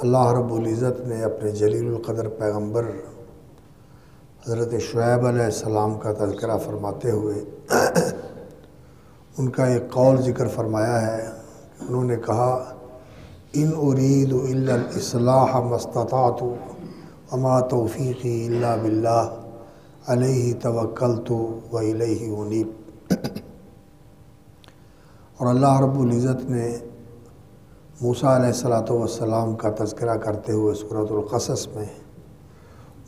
اللہ رب العزت نے اپنے جلیل القدر پیغمبر حضرت شعیب علیہ السلام کا تذکرہ فرماتے ہوئے ان کا ایک قول ذکر فرمایا ہے. انہوں نے کہا ان اريد الا الاصلاح ما استطعت وما توفیقی الا باللہ علیہ توکلت والیہ انیب. اور اللہ رب العزت نے موسیٰ علیہ السلام کا تذکرہ کرتے ہوئے سورۃ القصص میں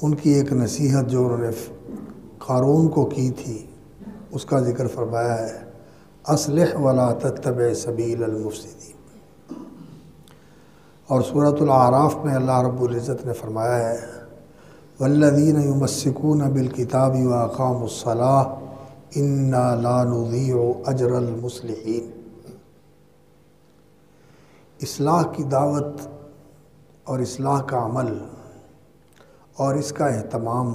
ان کی ایک نصیحت جو انہوں نے قارون کو کی تھی اس کا ذکر فرمایا ہے اصلح ولا تتبع سبیل المفسدین. اور سورۃ الاعراف میں اللہ رب العزت نے فرمایا ہے والذین یمسکون بالکتاب واقاموا الصلاۃ انا لا نضیع اجر المصلحین. اصلاح کی دعوت اور اصلاح کا عمل اور اس کا اہتمام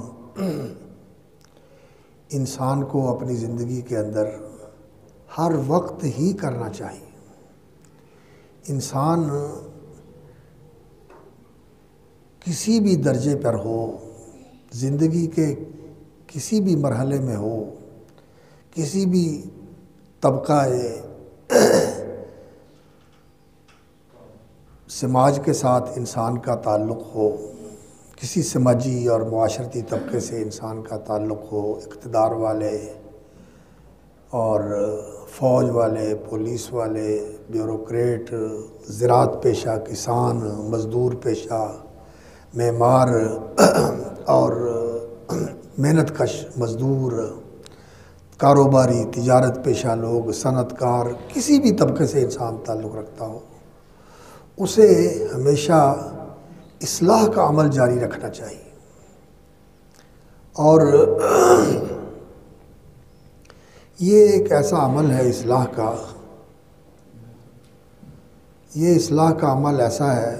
انسان کو اپنی زندگی کے اندر ہر وقت ہی کرنا چاہیے. انسان کسی بھی درجے پر ہو، زندگی کے کسی بھی مرحلے میں ہو، کسی بھی طبقہ سماج کے ساتھ انسان کا تعلق ہو، کسی سماجی اور معاشرتی طبقے سے انسان کا تعلق ہو، اقتدار والے اور فوج والے، پولیس والے، بیوروکریٹ، زراعت پیشہ کسان، مزدور پیشہ، معمار اور محنت کش مزدور، کاروباری، تجارت پیشہ لوگ، صنعت کار، کسی بھی طبقے سے انسان تعلق رکھتا ہو، اسے ہمیشہ اصلاح کا عمل جاری رکھنا چاہیے. اور یہ ایک ایسا عمل ہے اصلاح کا، یہ اصلاح کا عمل ایسا ہے،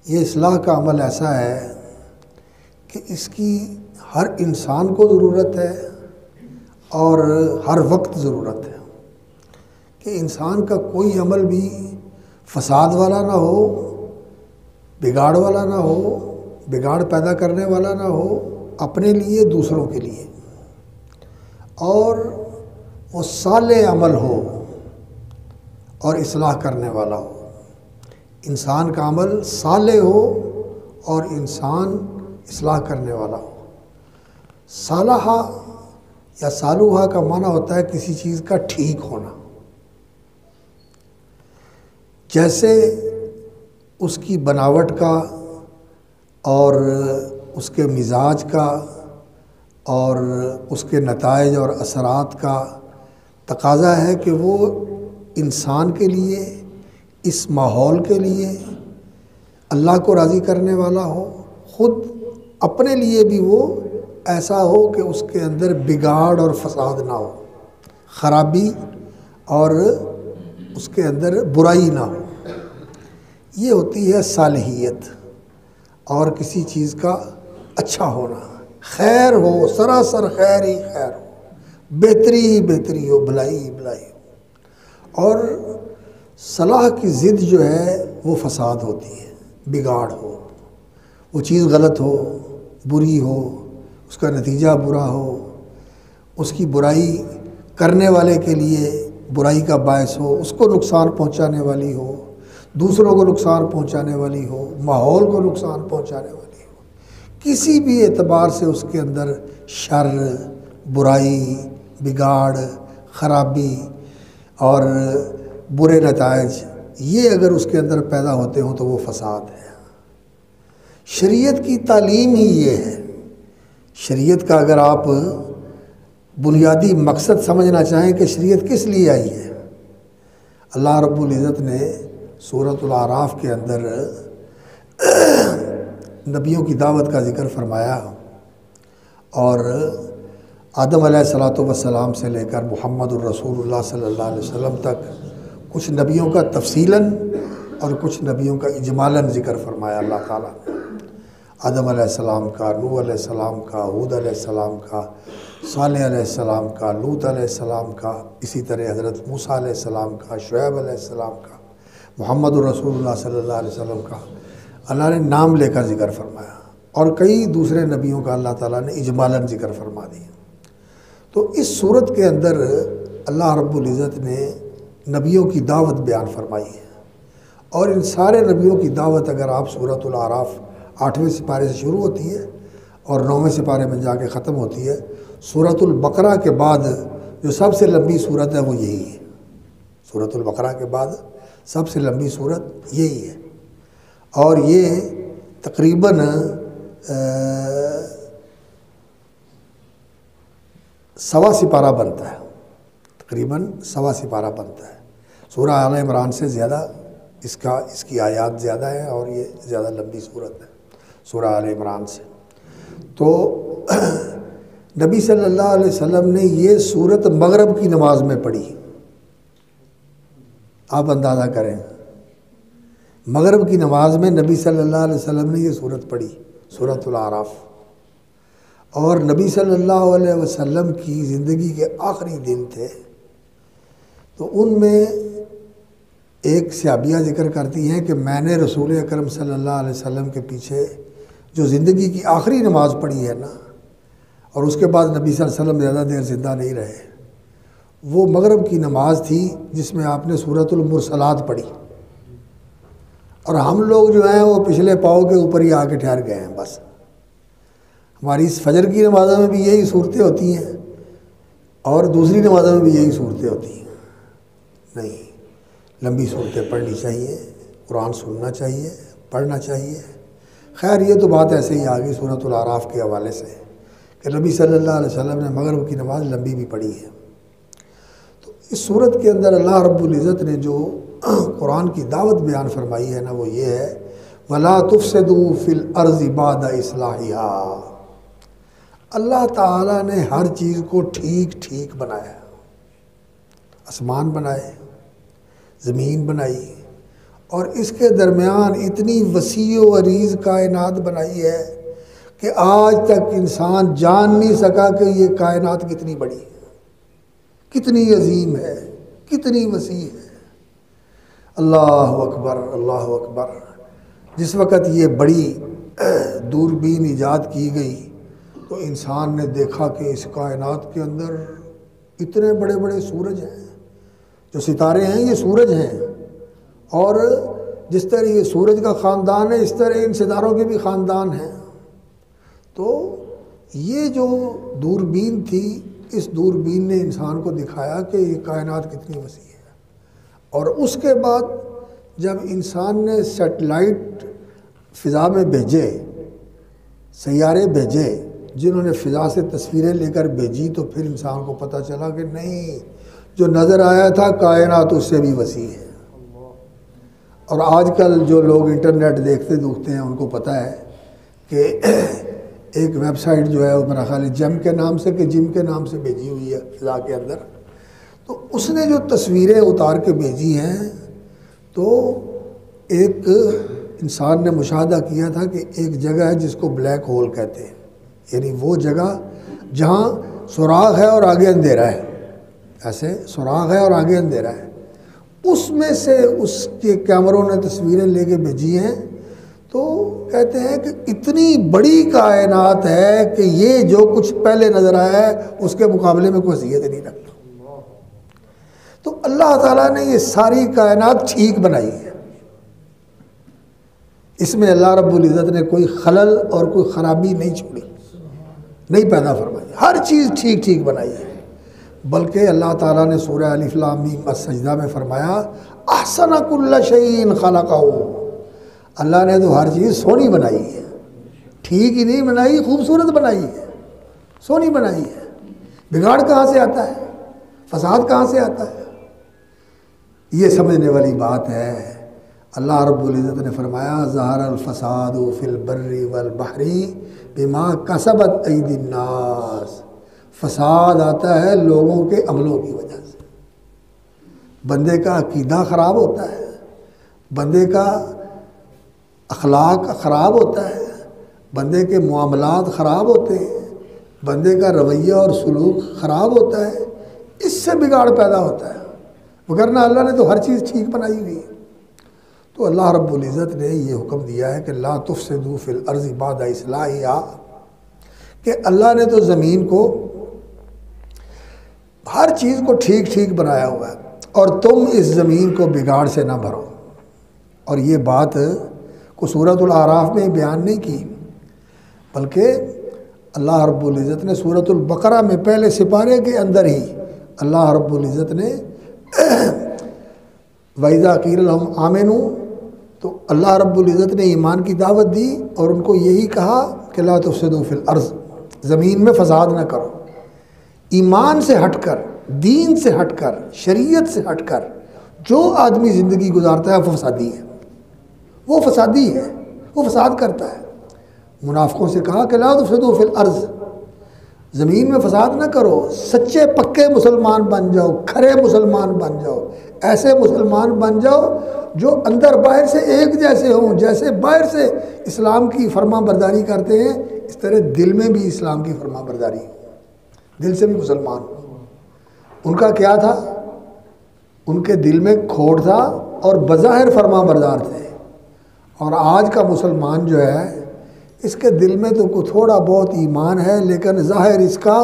یہ اصلاح کا عمل ایسا ہے کہ اس کی ہر انسان کو ضرورت ہے اور ہر وقت ضرورت ہے کہ انسان کا کوئی عمل بھی فساد والا نہ ہو، بگاڑ والا نہ ہو، بگاڑ پیدا کرنے والا نہ ہو اپنے لیے دوسروں کے لیے، اور وہ صالح عمل ہو اور اصلاح کرنے والا ہو. انسان کا عمل صالح ہو اور انسان اصلاح کرنے والا ہو. صالحہ یا صالحہ کا معنی ہوتا ہے کسی چیز کا ٹھیک ہونا، جیسے اس کی بناوٹ کا اور اس کے مزاج کا اور اس کے نتائج اور اثرات کا تقاضا ہے کہ وہ انسان کے لیے، اس ماحول کے لیے اللہ کو راضی کرنے والا ہو، خود اپنے لیے بھی وہ ایسا ہو کہ اس کے اندر بگاڑ اور فساد نہ ہو، خرابی اور اس کے اندر برائی نہ ہو. یہ ہوتی ہے صالحیت، اور کسی چیز کا اچھا ہونا، خیر ہو، سراسر خیر ہی خیر ہو، بہتری ہی بہتری ہو، بھلائی ہی بھلائی ہو. اور صلاح کی ضد جو ہے وہ فساد ہوتی ہے، بگاڑ ہو، وہ چیز غلط ہو، بری ہو، اس کا نتیجہ برا ہو، اس کی برائی کرنے والے کے لیے برائی کا باعث ہو، اس کو نقصان پہنچانے والی ہو، دوسروں کو نقصان پہنچانے والی ہو، ماحول کو نقصان پہنچانے والی ہو، کسی بھی اعتبار سے اس کے اندر شر، برائی، بگاڑ، خرابی اور برے نتائج یہ اگر اس کے اندر پیدا ہوتے ہوں تو وہ فساد ہے. شریعت کی تعلیم ہی یہ ہے. شریعت کا اگر آپ بنیادی مقصد سمجھنا چاہیں کہ شریعت کس لیے آئی ہے، اللہ رب العزت نے سورۃ الاعراف کے اندر نبیوں کی دعوت کا ذکر فرمایا، اور آدم علیہ السلام سے لے کر محمد الرسول اللہ صلی اللہ علیہ وسلم تک کچھ نبیوں کا تفصیلاً اور کچھ نبیوں کا اجمالاً ذکر فرمایا اللہ تعالیٰ نے. آدم علیہ السلام کا، نوح علیہ السلام کا، ہود علیہ السلام کا، صالح علیہ السلام کا، لوط علیہ السلام کا، اسی طرح حضرت موسیٰ علیہ السلام کا، شعیب علیہ السلام کا، محمد رسول اللہ صلی اللہ علیہ وسلم کا اللہ نے نام لے کر ذکر فرمایا، اور کئی دوسرے نبیوں کا اللہ تعالیٰ نے اجمالاً ذکر فرما دیا۔ تو اس صورت کے اندر اللہ رب العزت نے نبیوں کی دعوت بیان فرمائی ہے، اور ان سارے نبیوں کی دعوت اگر آپ سورۃ الاعراف 8ویں سپارے سے شروع ہوتی ہے اور 9ویں سپارے میں جا کے ختم ہوتی ہے۔ سورۃ البقرہ کے بعد جو سب سے لمبی صورت ہے وہ یہی ہے، سورۃ البقرہ کے بعد سب سے لمبی صورت یہی ہے، اور یہ تقریباً 1.25 سپارہ بنتا ہے، تقریباً 1.25 سپارہ بنتا ہے۔ سورہ آل عمران سے زیادہ اس کی آیات زیادہ ہیں، اور یہ زیادہ لمبی صورت ہے سورہ آل عمران سے۔ تو نبی صلی اللہ علیہ وسلم نے یہ صورت مغرب کی نماز میں پڑھی، آپ اندازہ کریں، مغرب کی نماز میں نبی صلی اللہ علیہ وسلم نے یہ صورت پڑھی، سورۃ الاعراف۔ اور نبی صلی اللہ علیہ وسلم کی زندگی کے آخری دن تھے، تو ان میں ایک صحابیہ ذکر کرتی ہیں کہ میں نے رسول اکرم صلی اللہ علیہ وسلم کے پیچھے جو زندگی کی آخری نماز پڑھی ہے نا، اور اس کے بعد نبی صلی اللہ علیہ وسلم زیادہ دیر زندہ نہیں رہے، وہ مغرب کی نماز تھی جس میں آپ نے سورۃ المرسلات پڑھی، اور ہم لوگ جو ہیں وہ پچھلے پاؤں کے اوپر ہی آ کے ٹھہر گئے ہیں۔ بس ہماری اس فجر کی نمازوں میں بھی یہی صورتیں ہوتی ہیں، اور دوسری نمازوں میں بھی یہی صورتیں ہوتی ہیں۔ نہیں، لمبی صورتیں پڑھنی چاہیے، قرآن سننا چاہیے، پڑھنا چاہیے۔ خیر یہ تو بات ایسے ہی آ گئی سورۃ الاعراف کے حوالے سے کہ نبی صلی اللہ علیہ وسلم نے مغرب کی نماز لمبی بھی پڑھی ہے۔ تو اس صورت کے اندر اللہ رب العزت نے جو قرآن کی دعوت بیان فرمائی ہے نا، وہ یہ ہے وَلَا تُفْسِدُوا فِي الْأَرْضِ بَعْدَ إِصْلَاحِهَا۔ اللہ تعالیٰ نے ہر چیز کو ٹھیک ٹھیک بنایا، آسمان بنائے، زمین بنائی، اور اس کے درمیان اتنی وسیع و عریض کائنات بنائی ہے کہ آج تک انسان جان نہیں سکا کہ یہ کائنات کتنی بڑی ہے، کتنی عظیم ہے، کتنی وسیع ہے۔ اللہ اکبر، اللہ اکبر۔ جس وقت یہ بڑی دوربین ایجاد کی گئی تو انسان نے دیکھا کہ اس کائنات کے اندر اتنے بڑے بڑے سورج ہیں، جو ستارے ہیں یہ سورج ہیں، اور جس طرح یہ سورج کا خاندان ہے اس طرح ان ستاروں کے بھی خاندان ہیں۔ تو یہ جو دوربین تھی، اس دوربین نے انسان کو دکھایا کہ یہ کائنات کتنی وسیع ہے۔ اور اس کے بعد جب انسان نے سیٹلائٹ فضا میں بھیجے، سیارے بھیجے جنہوں نے فضا سے تصویریں لے کر بھیجی، تو پھر انسان کو پتہ چلا کہ نہیں، جو نظر آیا تھا کائنات اس سے بھی وسیع ہے۔ اور آج کل جو لوگ انٹرنیٹ دیکھتے ہیں ان کو پتہ ہے کہ ایک ویب سائٹ جو ہے وہ میرا خیال ہے جم کے نام سے بھیجی ہوئی ہے فضا کے اندر، تو اس نے جو تصویریں اتار کے بھیجی ہیں، تو ایک انسان نے مشاہدہ کیا تھا کہ ایک جگہ ہے جس کو بلیک ہول کہتے ہیں، یعنی وہ جگہ جہاں سوراخ ہے اور آگے اندھیرا ہے، ایسے سوراخ ہے اور آگے اندھیرا ہے، اس میں سے اس کے کیمروں نے تصویریں لے کے بھیجی ہیں۔ تو کہتے ہیں کہ اتنی بڑی کائنات ہے کہ یہ جو کچھ پہلے نظر آیا ہے اس کے مقابلے میں کوئی حیثیت نہیں رکھتا۔ تو اللہ تعالیٰ نے یہ ساری کائنات ٹھیک بنائی ہے، اس میں اللہ رب العزت نے کوئی خلل اور کوئی خرابی نہیں چھوڑی، نہیں پیدا فرمائی، ہر چیز ٹھیک ٹھیک بنائی ہے۔ بلکہ اللہ تعالیٰ نے سورہ الف لام میم السجدہ میں فرمایا احسن کل شیء خلقہ، اللہ نے تو ہر چیز سونی بنائی ہے، ٹھیک ہی نہیں بنائی، خوبصورت بنائی ہے، سونی بنائی ہے۔ بگاڑ کہاں سے آتا ہے، فساد کہاں سے آتا ہے، یہ سمجھنے والی بات ہے۔ اللہ رب العزت نے فرمایا ظہر الفساد فی البر والبحر بما کسبت ایدی الناس، فساد آتا ہے لوگوں کے عملوں کی وجہ سے، بندے کا عقیدہ خراب ہوتا ہے، بندے کا اخلاق خراب ہوتا ہے، بندے کے معاملات خراب ہوتے ہیں، بندے کا رویہ اور سلوک خراب ہوتا ہے، اس سے بگاڑ پیدا ہوتا ہے۔ وگرنہ اللہ نے تو ہر چیز ٹھیک بنائی ہوئی ہے۔ تو اللہ رب العزت نے یہ حکم دیا ہے کہ لا تفسدوا فی الارض بعد اصلاحہا، کہ اللہ نے تو زمین کو ہر چیز کو ٹھیک ٹھیک بنایا ہوا ہے، اور تم اس زمین کو بگاڑ سے نہ بھرو۔ اور یہ بات کو سورۃ الاعراف میں بیان نہیں کی، بلکہ اللہ رب العزت نے سورۃ البقرہ میں پہلے سپارے کے اندر ہی اللہ رب العزت نے وَإِذَا قِيلَ لَهُمْ آمِنُوا، تو اللہ رب العزت نے ایمان کی دعوت دی اور ان کو یہی کہا کہ لا تفسدوا فی الارض، زمین میں فساد نہ کرو۔ ایمان سے ہٹ کر، دین سے ہٹ کر، شریعت سے ہٹ کر جو آدمی زندگی گزارتا ہے وہ فسادی ہے، وہ فسادی ہے، وہ فساد کرتا ہے۔ منافقوں سے کہا کہ لا تفسدوا فی الارض، زمین میں فساد نہ کرو، سچے پکے مسلمان بن جاؤ، کھرے مسلمان بن جاؤ، ایسے مسلمان بن جاؤ جو اندر باہر سے ایک جیسے ہوں، جیسے باہر سے اسلام کی فرما برداری کرتے ہیں اس طرح دل میں بھی اسلام کی فرما برداری ہو، دل سے بھی مسلمان ہو۔ ان کا کیا تھا؟ ان کے دل میں کھوٹ تھا اور بظاہر فرما بردار تھے، اور آج کا مسلمان جو ہے اس کے دل میں تو کوئی تھوڑا بہت ایمان ہے لیکن ظاہر اس کا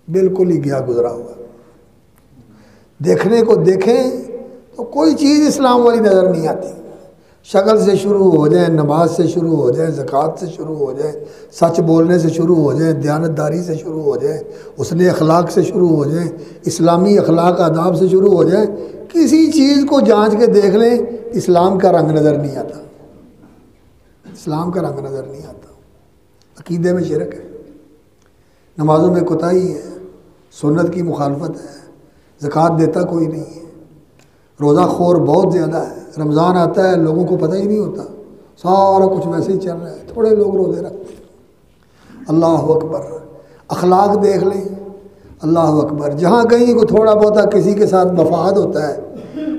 بالکل ہی گیا گزرا ہوا۔ دیکھنے کو دیکھیں تو کوئی چیز اسلام والی نظر نہیں آتی، شکل سے شروع ہو جائیں، نماز سے شروع ہو جائیں، زکوٰۃ سے شروع ہو جائیں، سچ بولنے سے شروع ہو جائیں، دیانتداری سے شروع ہو جائیں، حسن اخلاق سے شروع ہو جائیں، اسلامی اخلاق آداب سے شروع ہو جائیں، کسی چیز کو جانچ کے دیکھ لیں اسلام کا رنگ نظر نہیں آتا، اسلام کا رنگ نظر نہیں آتا۔ عقیدے میں شرک ہے، نمازوں میں کوتاہی ہے، سنت کی مخالفت ہے، زکوٰۃ دیتا کوئی نہیں ہے، روزہ خور بہت زیادہ ہے، رمضان آتا ہے لوگوں کو پتہ ہی نہیں ہوتا، سارا کچھ ویسے ہی چل رہا ہے، تھوڑے لوگ روزے رکھتے ہیں۔ اللہ اکبر، اخلاق دیکھ لیں، اللہ اکبر، جہاں کہیں کو تھوڑا بہت کسی کے ساتھ مفاد ہوتا ہے،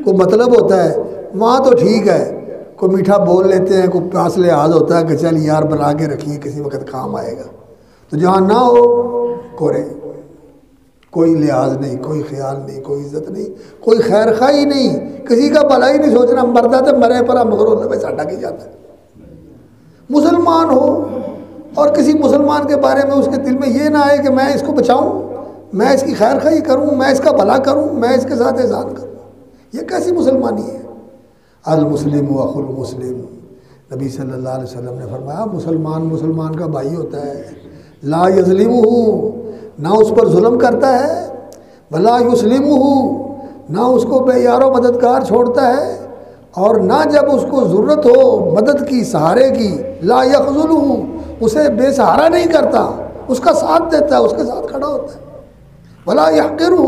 کوئی مطلب ہوتا ہے، وہاں تو ٹھیک ہے، کوئی میٹھا بول لیتے ہیں، کوئی پاس لحاظ ہوتا ہے کہ چل یار بنا کے رکھیے کسی وقت کام آئے گا، تو جہاں نہ ہو کورے، کوئی لحاظ نہیں، کوئی خیال نہیں، کوئی عزت نہیں، کوئی خیر خواہی نہیں، کسی کا بھلا ہی نہیں سوچنا، مردہ تو مرے پرا مگر اللہ میں ساڈا کی جاتا ہے۔ مسلمان ہو اور کسی مسلمان کے بارے میں اس کے دل میں یہ نہ آئے کہ میں اس کو بچاؤں، میں اس کی خیر خواہی کروں، میں اس کا بھلا کروں، میں اس کے ساتھ احسان کروں، یہ کیسی مسلمانی ہے؟ المسلم اخو المسلم، نبی صلی اللہ علیہ وسلم نے فرمایا مسلمان مسلمان کا بھائی ہوتا ہے، لا یظلمہ، نہ اس پر ظلم کرتا ہے، ولا یسلمہ، نہ اس کو بے یار و مددگار چھوڑتا ہے، اور نہ جب اس کو ضرورت ہو مدد کی، سہارے کی، لا یخذلہ، اسے بے سہارا نہیں کرتا، اس کا ساتھ دیتا ہے، اس کے ساتھ کھڑا ہوتا ہے، ولا یحقرہ،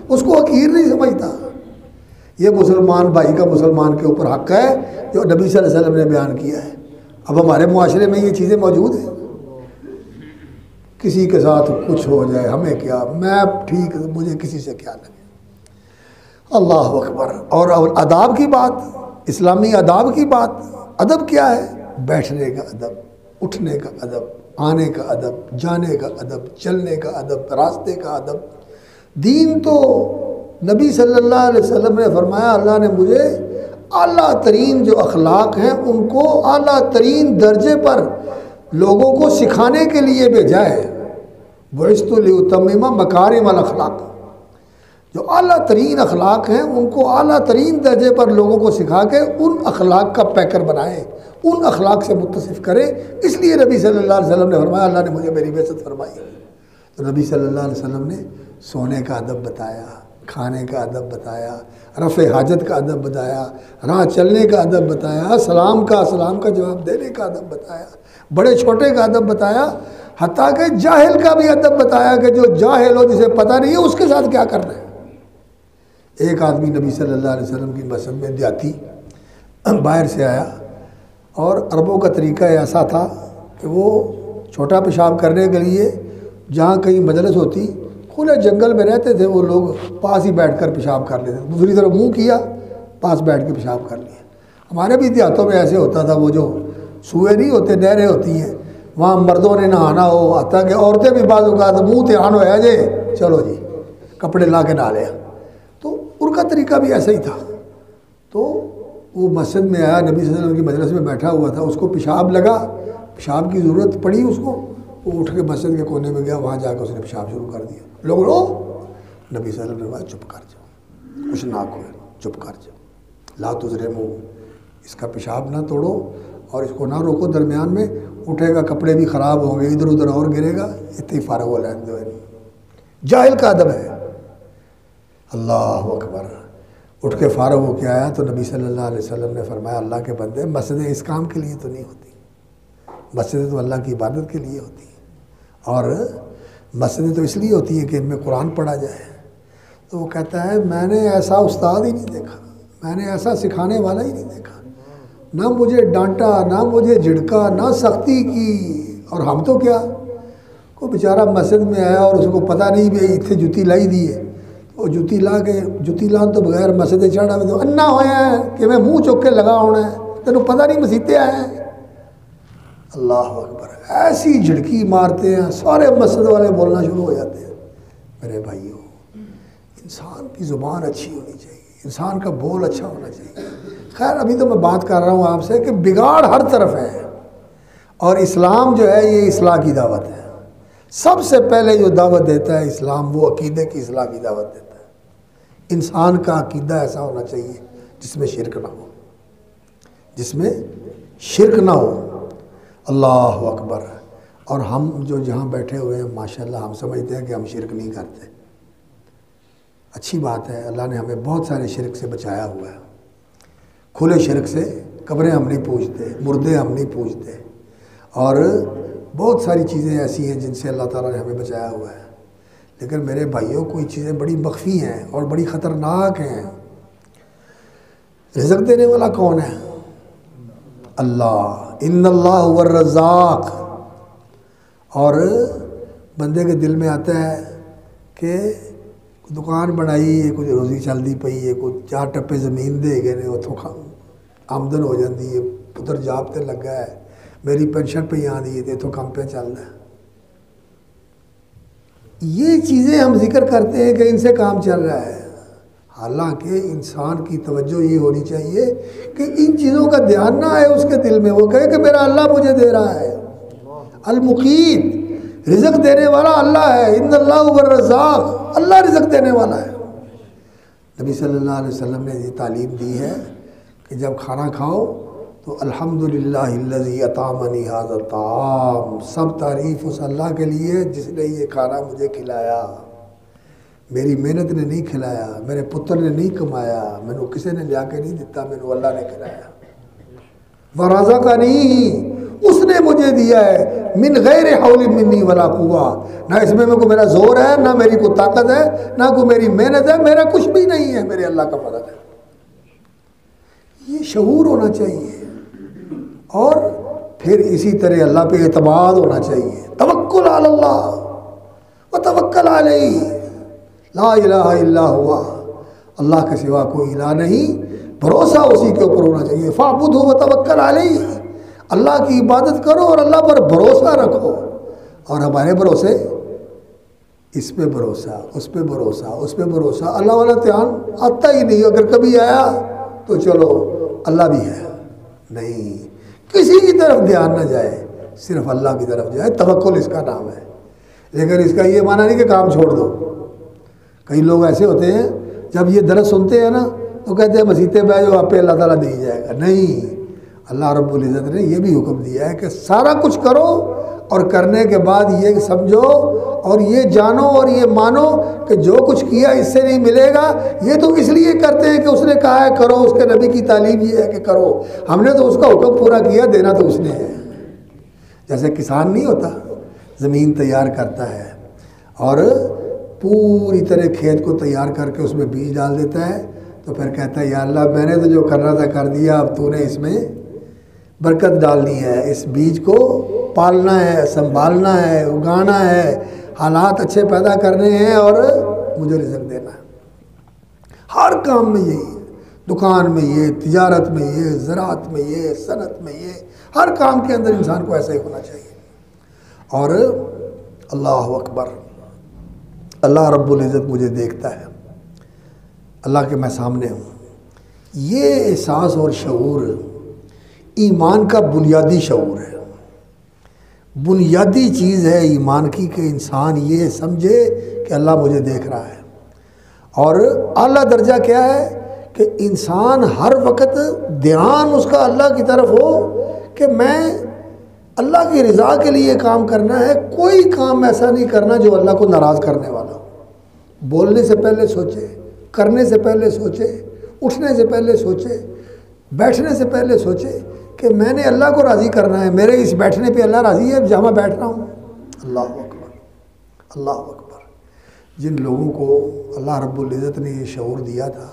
اس کو حقیر نہیں سمجھتا۔ یہ مسلمان بھائی کا مسلمان کے اوپر حق ہے جو نبی صلی اللہ علیہ وسلم نے بیان کیا ہے۔ اب ہمارے معاشرے میں یہ چیزیں موجود ہیں، کسی کے ساتھ کچھ ہو جائے ہمیں کیا، میں ٹھیک، مجھے کسی سے کیا لگے، اللہ اکبر۔ اور آداب کی بات، اسلامی آداب کی بات، ادب کیا ہے؟ بیٹھنے کا ادب، اٹھنے کا ادب، آنے کا ادب، جانے کا ادب، چلنے کا ادب، راستے کا ادب۔ دین تو نبی صلی اللہ علیہ وسلم نے فرمایا اللہ نے مجھے اعلیٰ ترین جو اخلاق ہیں ان کو اعلیٰ ترین درجے پر لوگوں کو سکھانے کے لیے بھیجا ہے، بعثت لأتمم مکارم الاخلاق، جو اعلیٰ ترین اخلاق ہیں ان کو اعلیٰ ترین درجے پر لوگوں کو سکھا کے ان اخلاق کا پیکر بنائے، ان اخلاق سے متصف کرے۔ اس لیے نبی صلی اللہ علیہ وسلم نے فرمایا اللہ نے مجھے میری بعثت فرمائی۔ تو نبی صلی اللہ علیہ وسلم نے سونے کا ادب بتایا، کھانے کا ادب بتایا، رفع حاجت کا ادب بتایا، راہ چلنے کا ادب بتایا، سلام کا جواب دینے کا ادب بتایا، بڑے چھوٹے کا ادب بتایا، حتیٰ کہ جاہل کا بھی ادب بتایا کہ جو جاہل ہو جسے پتہ نہیں ہے اس کے ساتھ کیا کرنا ہے۔ ایک آدمی نبی صلی اللہ علیہ وسلم کی مسجد میں دیہاتی باہر سے آیا، اور عربوں کا طریقہ ایسا تھا کہ وہ چھوٹا پیشاب کرنے کے لیے جہاں کہیں مجلس ہوتی، کھلے جنگل میں رہتے تھے وہ لوگ، پاس ہی بیٹھ کر پیشاب کر لیتے، دوسری طرف منہ کیا، پاس بیٹھ کے پیشاب کر لیا۔ ہمارے بھی دیہاتوں میں ایسے ہوتا تھا، وہ جو سوئے نہیں ہوتے، نہریں ہوتی ہیں، وہاں مردوں نے نہانا ہو، حتیٰ کہ عورتیں بھی بعض اوقات منہ تیان ہو جائے، چلو جی کپڑے لا کے نہا لیا، تو ان کا طریقہ بھی ایسا ہی تھا۔ تو وہ مسجد میں آیا، نبی صلی اللہ علیہ وسلم کی مجلس میں بیٹھا ہوا تھا، اس کو پیشاب لگا، پیشاب کی ضرورت پڑی اس کو، وہ اٹھ کے مسجد کے کونے میں گیا، وہاں جا کے اس نے پیشاب شروع کر دیا۔ لوگ رو، نبی صلی اللہ علیہ وسلم نے چپ کر جاؤ، کچھ نہ کھو، چپ کر جاؤ، لا تظلموا، اس کا پیشاب نہ توڑو اور اس کو نہ روکو، درمیان میں اٹھے گا کپڑے بھی خراب ہوں گے، ادھر ادھر اور گرے گا، اتنی فارغ ہو لینے دو۔ جاہل کا ادب ہے۔ اللہ اکبر، اٹھ کے فارغ ہو کے آیا تو نبی صلی اللہ علیہ وسلم نے فرمایا اللہ کے بندے، مسجدیں اس کام کے لیے تو نہیں ہوتی، مسجدیں تو اللہ کی عبادت کے لیے ہوتی ہیں، اور مسجدیں تو اس لیے ہوتی ہیں کہ ان میں قرآن پڑھا جائے۔ تو وہ کہتا ہے میں نے ایسا استاد ہی نہیں دیکھا، میں نے ایسا سکھانے والا ہی نہیں دیکھا، نہ مجھے ڈانٹا، نہ مجھے جھڑکا، نہ سختی کی، اور ہم تو کیا، کو بیچارہ مسجد میں آیا اور اس کو پتہ نہیں بھی اتنے جتی لائی دی ہے، وہ جتی لا کے، جتی لان تو بغیر مسجد چڑھا تو انا ہویا ہے کہ میں منہ چک کے لگا ہونا ہے، تینوں پتہ نہیں مسیتے آئے ہیں۔ اللہ اکبر، ایسی جھڑکی مارتے ہیں، سارے مسجد والے بولنا شروع ہو جاتے ہیں۔ میرے بھائیوں، انسان کی زبان اچھی ہونی چاہیے، انسان کا بول اچھا ہونا چاہیے۔ خیر ابھی تو میں بات کر رہا ہوں آپ سے کہ بگاڑ ہر طرف ہے، اور اسلام جو ہے یہ اصلاح کی دعوت ہے۔ سب سے پہلے جو دعوت دیتا ہے اسلام، وہ عقیدے کی اصلاح کی دعوت دیتا ہے۔ انسان کا عقیدہ ایسا ہونا چاہیے جس میں شرک نہ ہو، جس میں شرک نہ ہو۔ اللہ اکبر۔ اور ہم جو جہاں بیٹھے ہوئے ہیں ماشاءاللہ ہم سمجھتے ہیں کہ ہم شرک نہیں کرتے، اچھی بات ہے، اللہ نے ہمیں بہت سارے شرک سے بچایا ہوا ہے۔ کھلے شرک سے قبریں ہم نہیں پوجتے، مردے ہم نہیں پوجتے، اور بہت ساری چیزیں ایسی ہیں جن سے اللہ تعالیٰ نے ہمیں بچایا ہوا ہے۔ لیکن میرے بھائیوں کوئی چیزیں بڑی مخفی ہیں اور بڑی خطرناک ہیں۔ رزق دینے والا کون ہے؟ اللہ، ان اللہ هو الرزاق۔ اور بندے کے دل میں آتا ہے کہ دکان بنائی ہے، کچھ روزی چلتی پئی ہے، کچھ 4 ٹپے زمین دے گئے نے، اتوں آمدن ہو جاتی ہے، پتر جاب تے لگا ہے، میری پینشن پہ آتی ہے تو اتوں کم پہ چل رہا ہے۔ یہ چیزیں ہم ذکر کرتے ہیں کہ ان سے کام چل رہا ہے، حالانکہ انسان کی توجہ یہ ہونی چاہیے کہ ان چیزوں کا دھیان نہ آئے اس کے دل میں، وہ کہے کہ میرا اللہ مجھے دے رہا ہے۔ المقیت، رزق دینے والا اللہ ہے، ان اللہ هو الرزاق، اللہ رزق دینے والا ہے۔ نبی صلی اللہ علیہ وسلم نے یہ تعلیم دی ہے کہ جب کھانا کھاؤ تو الحمدللہ الذی اطعمنی ھذا الطعام، سب تعریف اس اللہ کے لیے جس نے یہ کھانا مجھے کھلایا، میری محنت نے نہیں کھلایا، میرے پتر نے نہیں کمایا، مینو کسی نے لیا کے نہیں دیتا، مینو اللہ نے کھلایا۔ ورزقنی، اس نے مجھے دیا ہے، من غیر حول منی ولا قوہ، نہ اس میں کوئی میرا زور ہے، نہ میری کوئی طاقت ہے، نہ کوئی میری محنت ہے، میرا کچھ بھی نہیں ہے، میرے اللہ کا فضل ہے۔ یہ شعور ہونا چاہیے، اور پھر اسی طرح اللہ پہ اعتماد ہونا چاہیے۔ توکل علی اللہ وتوکل علیہ، لا الہ الا ہوا، اللہ کے سوا کوئی الہ نہیں، بھروسہ اسی کے اوپر ہونا چاہیے۔ فاعبدہ وتوکل علیہ، اللہ کی عبادت کرو اور اللہ پر بھروسہ رکھو، اور ہمارے بھروسے اس پہ بھروسہ، اس پہ بھروسہ، اس پہ بھروسہ، اللہ والا دھیان آتا ہی نہیں، اگر کبھی آیا تو چلو اللہ بھی ہے، نہیں، کسی کی طرف دھیان نہ جائے، صرف اللہ کی طرف جائے، توکل اس کا نام ہے۔ لیکن اس کا یہ معنی نہیں کہ کام چھوڑ دو۔ کئی لوگ ایسے ہوتے ہیں جب یہ درس سنتے ہیں نا تو کہتے ہیں مسیطے پہ جو آپ پہ اللہ تعالیٰ دے جائے گا، نہیں، اللہ رب العزت نے یہ بھی حکم دیا ہے کہ سارا کچھ کرو، اور کرنے کے بعد یہ سمجھو اور یہ جانو اور یہ مانو کہ جو کچھ کیا اس سے نہیں ملے گا، یہ تو اس لیے کرتے ہیں کہ اس نے کہا ہے کرو، اس کے نبی کی تعلیم یہ ہے کہ کرو، ہم نے تو اس کا حکم پورا کیا، دینا تو اس نے ہے۔ جیسے کسان نہیں ہوتا، زمین تیار کرتا ہے اور پوری طرح کھیت کو تیار کر کے اس میں بیج ڈال دیتا ہے، تو پھر کہتا ہے یا اللہ میں نے تو جو کرنا تھا کر دیا، اب تو نے اس میں برکت ڈالنی ہے، اس بیج کو پالنا ہے، سنبھالنا ہے، اگانا ہے، حالات اچھے پیدا کرنے ہیں اور مجھے رزق دینا ہے۔ ہر کام میں یہی ہے، دکان میں یہ، تجارت میں یہ، زراعت میں یہ، صنعت میں یہ، ہر کام کے اندر انسان کو ایسا ہی ہونا چاہیے۔ اور اللہ اکبر، اللہ رب العزت مجھے دیکھتا ہے، اللہ کے میں سامنے ہوں، یہ احساس اور شعور ایمان کا بنیادی شعور ہے، بنیادی چیز ہے ایمان کی کہ انسان یہ سمجھے کہ اللہ مجھے دیکھ رہا ہے۔ اور اعلیٰ درجہ کیا ہے کہ انسان ہر وقت دھیان اس کا اللہ کی طرف ہو کہ میں اللہ کی رضا کے لیے کام کرنا ہے، کوئی کام ایسا نہیں کرنا جو اللہ کو ناراض کرنے والا ہو۔ بولنے سے پہلے سوچے، کرنے سے پہلے سوچے، اٹھنے سے پہلے سوچے، بیٹھنے سے پہلے سوچے کہ میں نے اللہ کو راضی کرنا ہے، میرے اس بیٹھنے پہ اللہ راضی ہے جہاں میں بیٹھ رہا ہوں۔ اللہ اکبر، اللہ اکبر۔ جن لوگوں کو اللہ رب العزت نے یہ شعور دیا تھا،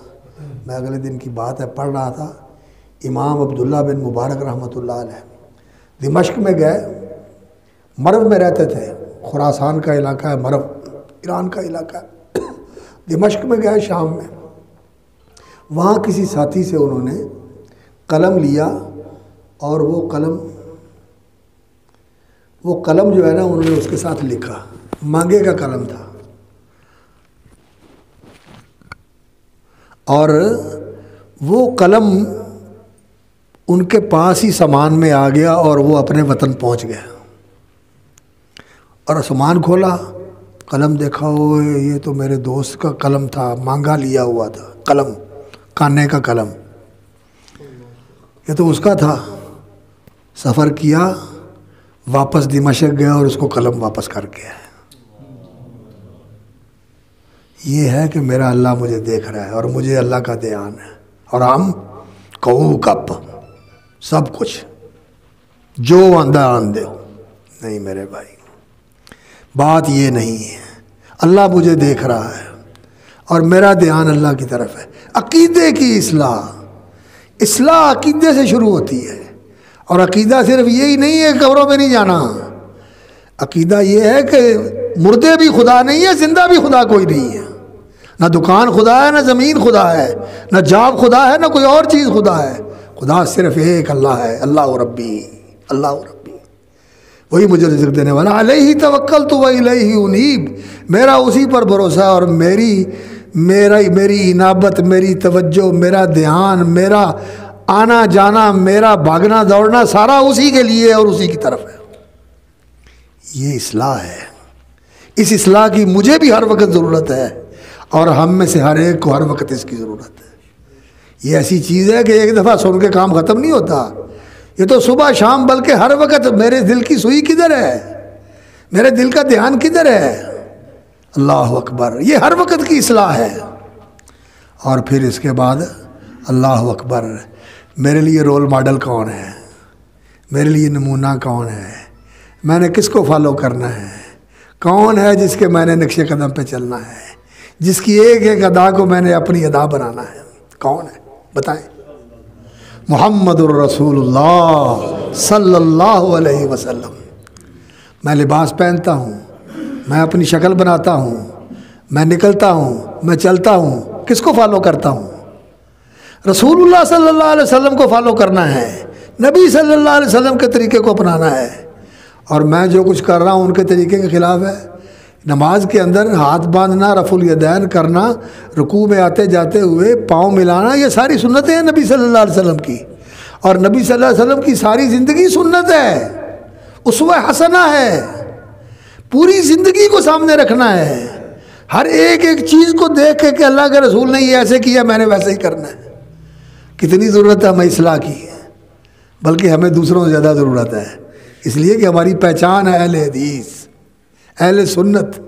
میں اگلے دن کی بات ہے پڑھ رہا تھا، امام عبداللہ بن مبارک رحمۃ اللہ علیہ دمشق میں گئے، مرو میں رہتے تھے، خراسان کا علاقہ ہے، مرو ایران کا علاقہ ہے، دمشق میں گئے شام میں، وہاں کسی ساتھی سے انہوں نے قلم لیا اور وہ قلم جو ہے نا انہوں نے اس کے ساتھ لکھا، مانگے کا قلم تھا، اور وہ قلم ان کے پاس ہی سامان میں آ گیا اور وہ اپنے وطن پہنچ گیا، اور سامان کھولا، قلم دیکھا، ہوئے یہ تو میرے دوست کا قلم تھا، مانگا لیا ہوا تھا قلم، کانے کا قلم، یہ تو اس کا تھا۔ سفر کیا، واپس دمشق گیا اور اس کو قلم واپس کر کے آیا۔ یہ ہے کہ میرا اللہ مجھے دیکھ رہا ہے اور مجھے اللہ کا دھیان ہے، اور ہم کہو کب سب کچھ جو آندہ آندے ہو، نہیں میرے بھائی، بات یہ نہیں ہے، اللہ مجھے دیکھ رہا ہے اور میرا دھیان اللہ کی طرف ہے۔ عقیدے کی اصلاح عقیدے سے شروع ہوتی ہے، اور عقیدہ صرف یہی نہیں ہے قبروں میں نہیں جانا، عقیدہ یہ ہے کہ مردے بھی خدا نہیں ہے، زندہ بھی خدا کوئی نہیں ہے، نہ دکان خدا ہے، نہ زمین خدا ہے، نہ جاب خدا ہے، نہ کوئی اور چیز خدا ہے، خدا صرف ایک اللہ ہے، اللہ ربی، اللہ ربی، وہی مجھے رزق دینے والا، علیہ توکلت و الیہ انیب، میرا اسی پر بھروسہ ہے، اور میری انابت، میری توجہ، میرا دھیان، میرا آنا جانا، میرا بھاگنا دوڑنا سارا اسی کے لیے اور اسی کی طرف ہے۔ یہ اصلاح ہے، اس اصلاح کی مجھے بھی ہر وقت ضرورت ہے، اور ہم میں سے ہر ایک کو ہر وقت اس کی ضرورت ہے۔ یہ ایسی چیز ہے کہ ایک دفعہ سن کے کام ختم نہیں ہوتا، یہ تو صبح شام بلکہ ہر وقت میرے دل کی سوئی کدھر ہے، میرے دل کا دھیان کدھر ہے، اللہ اکبر، یہ ہر وقت کی اصلاح ہے۔ اور پھر اس کے بعد اللہ اکبر، میرے لیے رول ماڈل کون ہے، میرے لیے نمونہ کون ہے، میں نے کس کو فالو کرنا ہے، کون ہے جس کے میں نے نقش قدم پہ چلنا ہے، جس کی ایک ایک ادا کو میں نے اپنی ادا بنانا ہے، کون ہے بتائیں؟ محمد الرسول اللہ صلی اللہ علیہ وسلم۔ میں لباس پہنتا ہوں، میں اپنی شکل بناتا ہوں، میں نکلتا ہوں، میں چلتا ہوں، کس کو فالو کرتا ہوں؟ رسول اللہ صلی اللہ علیہ وسلم کو فالو کرنا ہے، نبی صلی اللہ علیہ وسلم کے طریقے کو اپنانا ہے، اور میں جو کچھ کر رہا ہوں ان کے طریقے کے خلاف ہے۔ نماز کے اندر ہاتھ باندھنا، رفع الیدین کرنا، رکوع میں آتے جاتے ہوئے پاؤں ملانا، یہ ساری سنتیں ہیں نبی صلی اللہ علیہ وسلم کی، اور نبی صلی اللہ علیہ وسلم کی ساری زندگی سنت ہے، اسوہ حسنہ ہے، پوری زندگی کو سامنے رکھنا ہے، ہر ایک ایک چیز کو دیکھ کے کہ اللہ کے رسول نے یہ ایسے کیا، میں نے ویسے ہی کرنا ہے۔ کتنی ضرورت ہے ہمیں اصلاح کی، بلکہ ہمیں دوسروں سے زیادہ ضرورت ہے، اس لیے کہ ہماری پہچان ہے اہل حدیث، اہل سنت۔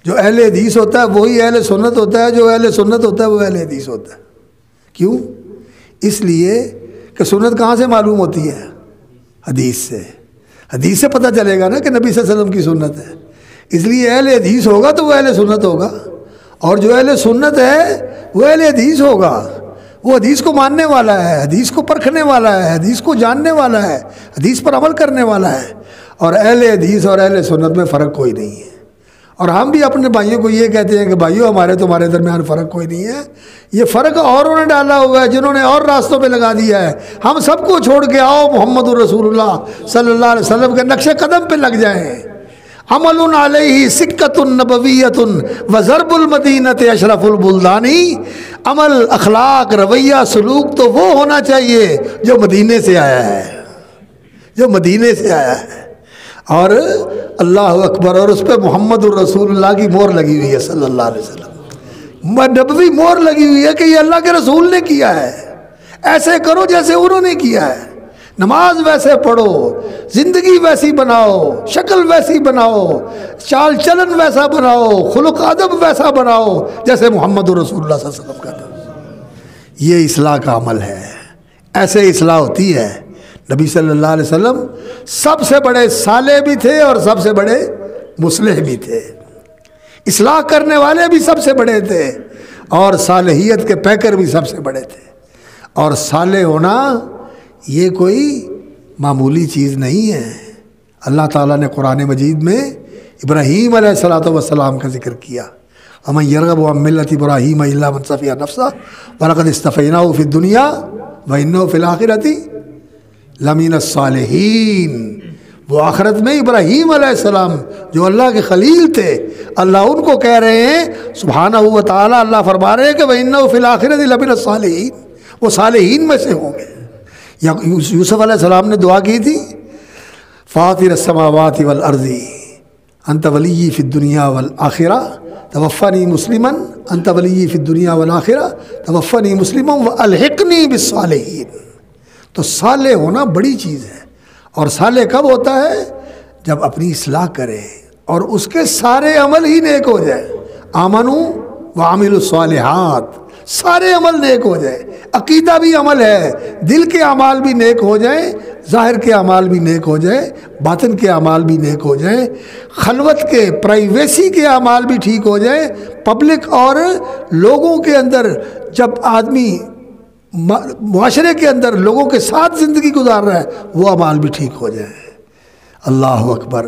جو اہل حدیث ہوتا ہے وہی اہل سنت ہوتا ہے، جو اہل سنت ہوتا ہے وہ اہل حدیث ہوتا ہے۔ کیوں؟ اس لیے کہ سنت کہاں سے معلوم ہوتی ہے؟ حدیث سے، حدیث سے پتہ چلے گا نا کہ نبی صلی اللہ علیہ وسلم کی سنت ہے، اس لیے اہل حدیث ہوگا تو وہ اہل سنت ہوگا، اور جو اہل سنت ہے وہ اہل حدیث ہوگا، وہ حدیث کو ماننے والا ہے، حدیث کو پرکھنے والا ہے، حدیث کو جاننے والا ہے، حدیث پر عمل کرنے والا ہے۔ اور اہل حدیث اور اہل سنت میں فرق کوئی نہیں ہے، اور ہم بھی اپنے بھائیوں کو یہ کہتے ہیں کہ بھائیوں ہمارے تمہارے درمیان فرق کوئی نہیں ہے، یہ فرق اوروں نے ڈالا ہوا ہے، جنہوں نے اور راستوں پہ لگا دیا ہے۔ ہم سب کو چھوڑ کے آؤ محمد الرسول اللہ صلی اللہ علیہ وسلم کے نقش قدم پہ لگ جائیں۔ عمل علیہ سکۃ نبویۃ وضرب المدینۃ اشرف البلدانی، عمل، اخلاق، رویہ، سلوک تو وہ ہونا چاہیے جو مدینے سے آیا ہے، جو مدینے سے آیا ہے۔ اور اللہ اکبر، اور اس پہ محمد الرسول اللہ کی مہر لگی ہوئی ہے صلی اللہ علیہ وسلم، نبوی مہر لگی ہوئی ہے کہ یہ اللہ کے رسول نے کیا ہے، ایسے کرو جیسے انہوں نے کیا ہے، نماز ویسے پڑھو، زندگی ویسی بناؤ، شکل ویسی بناؤ، چال چلن ویسا بناؤ، خلق ادب ویسا بناؤ جیسے محمد الرسول اللہ صلی اللہ علیہ وسلم کا تھا۔ یہ اصلاح کا عمل ہے، ایسے اصلاح ہوتی ہے۔ نبی صلی اللہ علیہ وسلم سب سے بڑے صالح بھی تھے اور سب سے بڑے مصلح بھی تھے، اصلاح کرنے والے بھی سب سے بڑے تھے اور صالحیت کے پیکر بھی سب سے بڑے تھے۔ اور صالح ہونا یہ کوئی معمولی چیز نہیں ہے۔ اللہ تعالیٰ نے قرآن مجید میں ابراہیم علیہ الصلوۃ والسلام کا ذکر کیا، وَمَن يَرْغَبُ عَن مِّلَّةِ إِبْرَاهِيمَ إِلَّا مَن سَفِهَ نَفْسَهُ وَلَقَدِ اصْطَفَيْنَاهُ فِي الدُّنْيَا وَإِنَّهُ فِي الْآخِرَةِ لَمِنَ الصَّالِحِينَ۔ وہ آخرت میں ابراہیم علیہ السلام جو اللہ کے خلیل تھے، اللہ ان کو کہہ رہے ہیں سبحانہ و تعالیٰ، اللہ فرما رہے ہیں کہ وَإِنَّهُ فِي الْآخِرَةِ لَمِنَ الصَّالِحِينَ، وہ صالحین میں سے ہوں گے۔ یوسف علیہ السلام نے دعا کی تھی، فاطر السماوات والارض انت ولی فی الدنیا والآخرہ توفنی مسلما، انت ولی فی الدنیا والآخرہ توفنی مسلما والحقنی بالصالحین۔ تو صالح ہونا بڑی چیز ہے، اور صالح کب ہوتا ہے؟ جب اپنی اصلاح کرے اور اس کے سارے عمل ہی نیک ہو جائے، آمنوا وعملوا الصالحات، سارے عمل نیک ہو جائے، عقیدہ بھی عمل ہے، دل کے اعمال بھی نیک ہو جائیں، ظاہر کے اعمال بھی نیک ہو جائیں، باطن کے اعمال بھی نیک ہو جائیں، خلوت کے پرائیویسی کے اعمال بھی ٹھیک ہو جائیں، پبلک اور لوگوں کے اندر جب آدمی معاشرے کے اندر لوگوں کے ساتھ زندگی گزار رہا ہے وہ اعمال بھی ٹھیک ہو جائیں۔ اللہ اکبر۔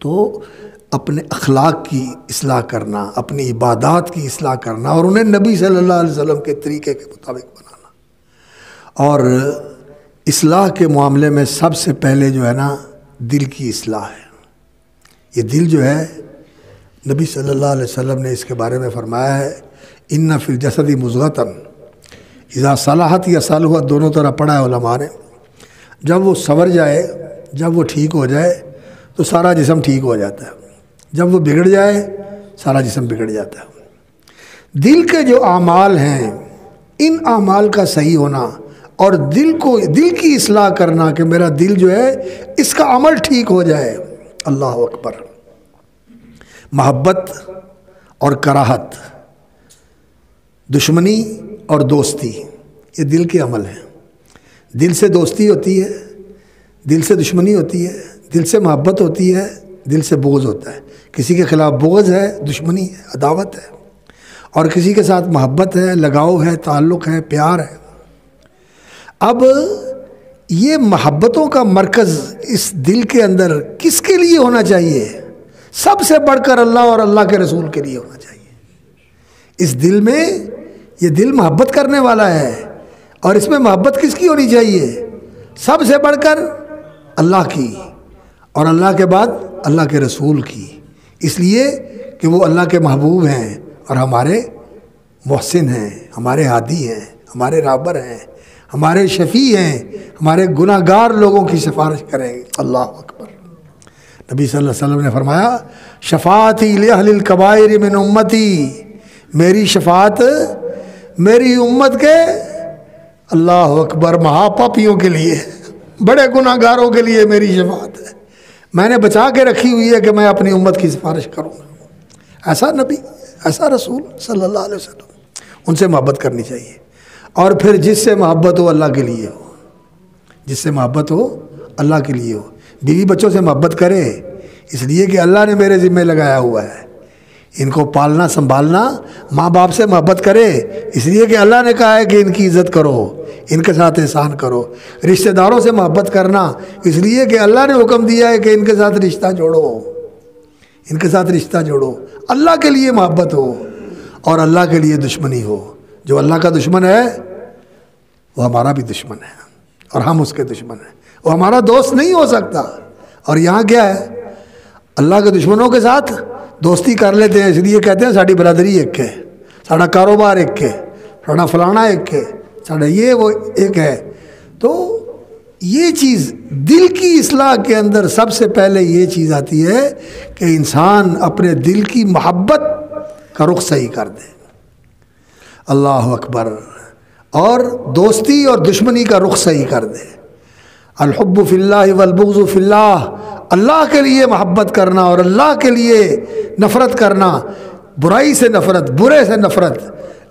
تو اپنے اخلاق کی اصلاح کرنا، اپنی عبادات کی اصلاح کرنا، اور انہیں نبی صلی اللہ علیہ وسلم کے طریقے کے مطابق بنانا۔ اور اصلاح کے معاملے میں سب سے پہلے جو ہے نا دل کی اصلاح ہے۔ یہ دل جو ہے نبی صلی اللہ علیہ وسلم نے اس کے بارے میں فرمایا ہے، ان فی الجسد مضغۃ اذا صلحت یا صلحت، دونوں طرح پڑھا ہے علماء نے۔ جب وہ سنور جائے، جب وہ ٹھیک ہو جائے تو سارا جسم ٹھیک ہو جاتا ہے، جب وہ بگڑ جائے سارا جسم بگڑ جاتا ہے۔ دل کے جو اعمال ہیں، ان اعمال کا صحیح ہونا اور دل کی اصلاح کرنا کہ میرا دل جو ہے اس کا عمل ٹھیک ہو جائے۔ اللہ اکبر۔ محبت اور کراہت، دشمنی اور دوستی، یہ دل کے عمل ہیں۔ دل سے دوستی ہوتی ہے، دل سے دشمنی ہوتی ہے، دل سے محبت ہوتی ہے، دل سے بغض ہوتا ہے۔ کسی کے خلاف بغض ہے، دشمنی ہے، عداوت ہے، اور کسی کے ساتھ محبت ہے، لگاؤ ہے، تعلق ہے، پیار ہے۔ اب یہ محبتوں کا مرکز اس دل کے اندر کس کے لیے ہونا چاہیے؟ سب سے بڑھ کر اللہ اور اللہ کے رسول کے لیے ہونا چاہیے۔ اس دل میں، یہ دل محبت کرنے والا ہے، اور اس میں محبت کس کی ہونی چاہیے؟ سب سے بڑھ کر اللہ کی، اور اللہ کے بعد اللہ کے رسول کی، اس لیے کہ وہ اللہ کے محبوب ہیں اور ہمارے محسن ہیں، ہمارے ہادی ہیں، ہمارے رابر ہیں، ہمارے شفیع ہیں، ہمارے گناہ گار لوگوں کی سفارش کریں گے۔ اللہ اکبر۔ نبی صلی اللہ علیہ وسلم نے فرمایا، شفاعتی لأہل الکبائر من امتی، میری شفاعت میری امت کے، اللہ اکبر، مہا پاپیوں کے لیے، بڑے گناہ گاروں کے لیے میری شفاعت ہے۔ میں نے بچا کے رکھی ہوئی ہے کہ میں اپنی امت کی سفارش کروں گا۔ ایسا نبی، ایسا رسول صلی اللہ علیہ وسلم، ان سے محبت کرنی چاہیے۔ اور پھر جس سے محبت ہو اللہ کے لیے ہو، جس سے محبت ہو اللہ کے لیے ہو۔ بیوی بچوں سے محبت کرے اس لیے کہ اللہ نے میرے ذمہ لگایا ہوا ہے، ان کو پالنا سنبھالنا۔ ماں باپ سے محبت کرے اس لیے کہ اللہ نے کہا ہے کہ ان کی عزت کرو، ان کے ساتھ احسان کرو۔ رشتہ داروں سے محبت کرنا اس لیے کہ اللہ نے حکم دیا ہے کہ ان کے ساتھ رشتہ جوڑو، ان کے ساتھ رشتہ جوڑو۔ اللہ کے لیے محبت ہو اور اللہ کے لیے دشمنی ہو۔ جو اللہ کا دشمن ہے وہ ہمارا بھی دشمن ہے، اور ہم اس کے دشمن ہیں۔ وہ ہمارا دوست نہیں ہو سکتا۔ اور یہاں کیا ہے، اللہ کے دشمنوں کے ساتھ دوستی کر لیتے ہیں، اس لیے کہتے ہیں ساڑی برادری ایک ہے۔ ساڑا کاروبار ایک ہے، ساڑا فلانا ایک ہے، ساڑا یہ وہ ایک ہے۔ تو یہ چیز دل کی اصلاح کے اندر سب سے پہلے یہ چیز آتی ہے کہ انسان اپنے دل کی محبت کا رخ صحیح کر دے، اللہ اکبر، اور دوستی اور دشمنی کا رخ صحیح کر دے۔ الحب فی اللہ والبغض فی اللہ، اللہ کے لیے محبت کرنا اور اللہ کے لیے نفرت کرنا، برائی سے نفرت، برے سے نفرت۔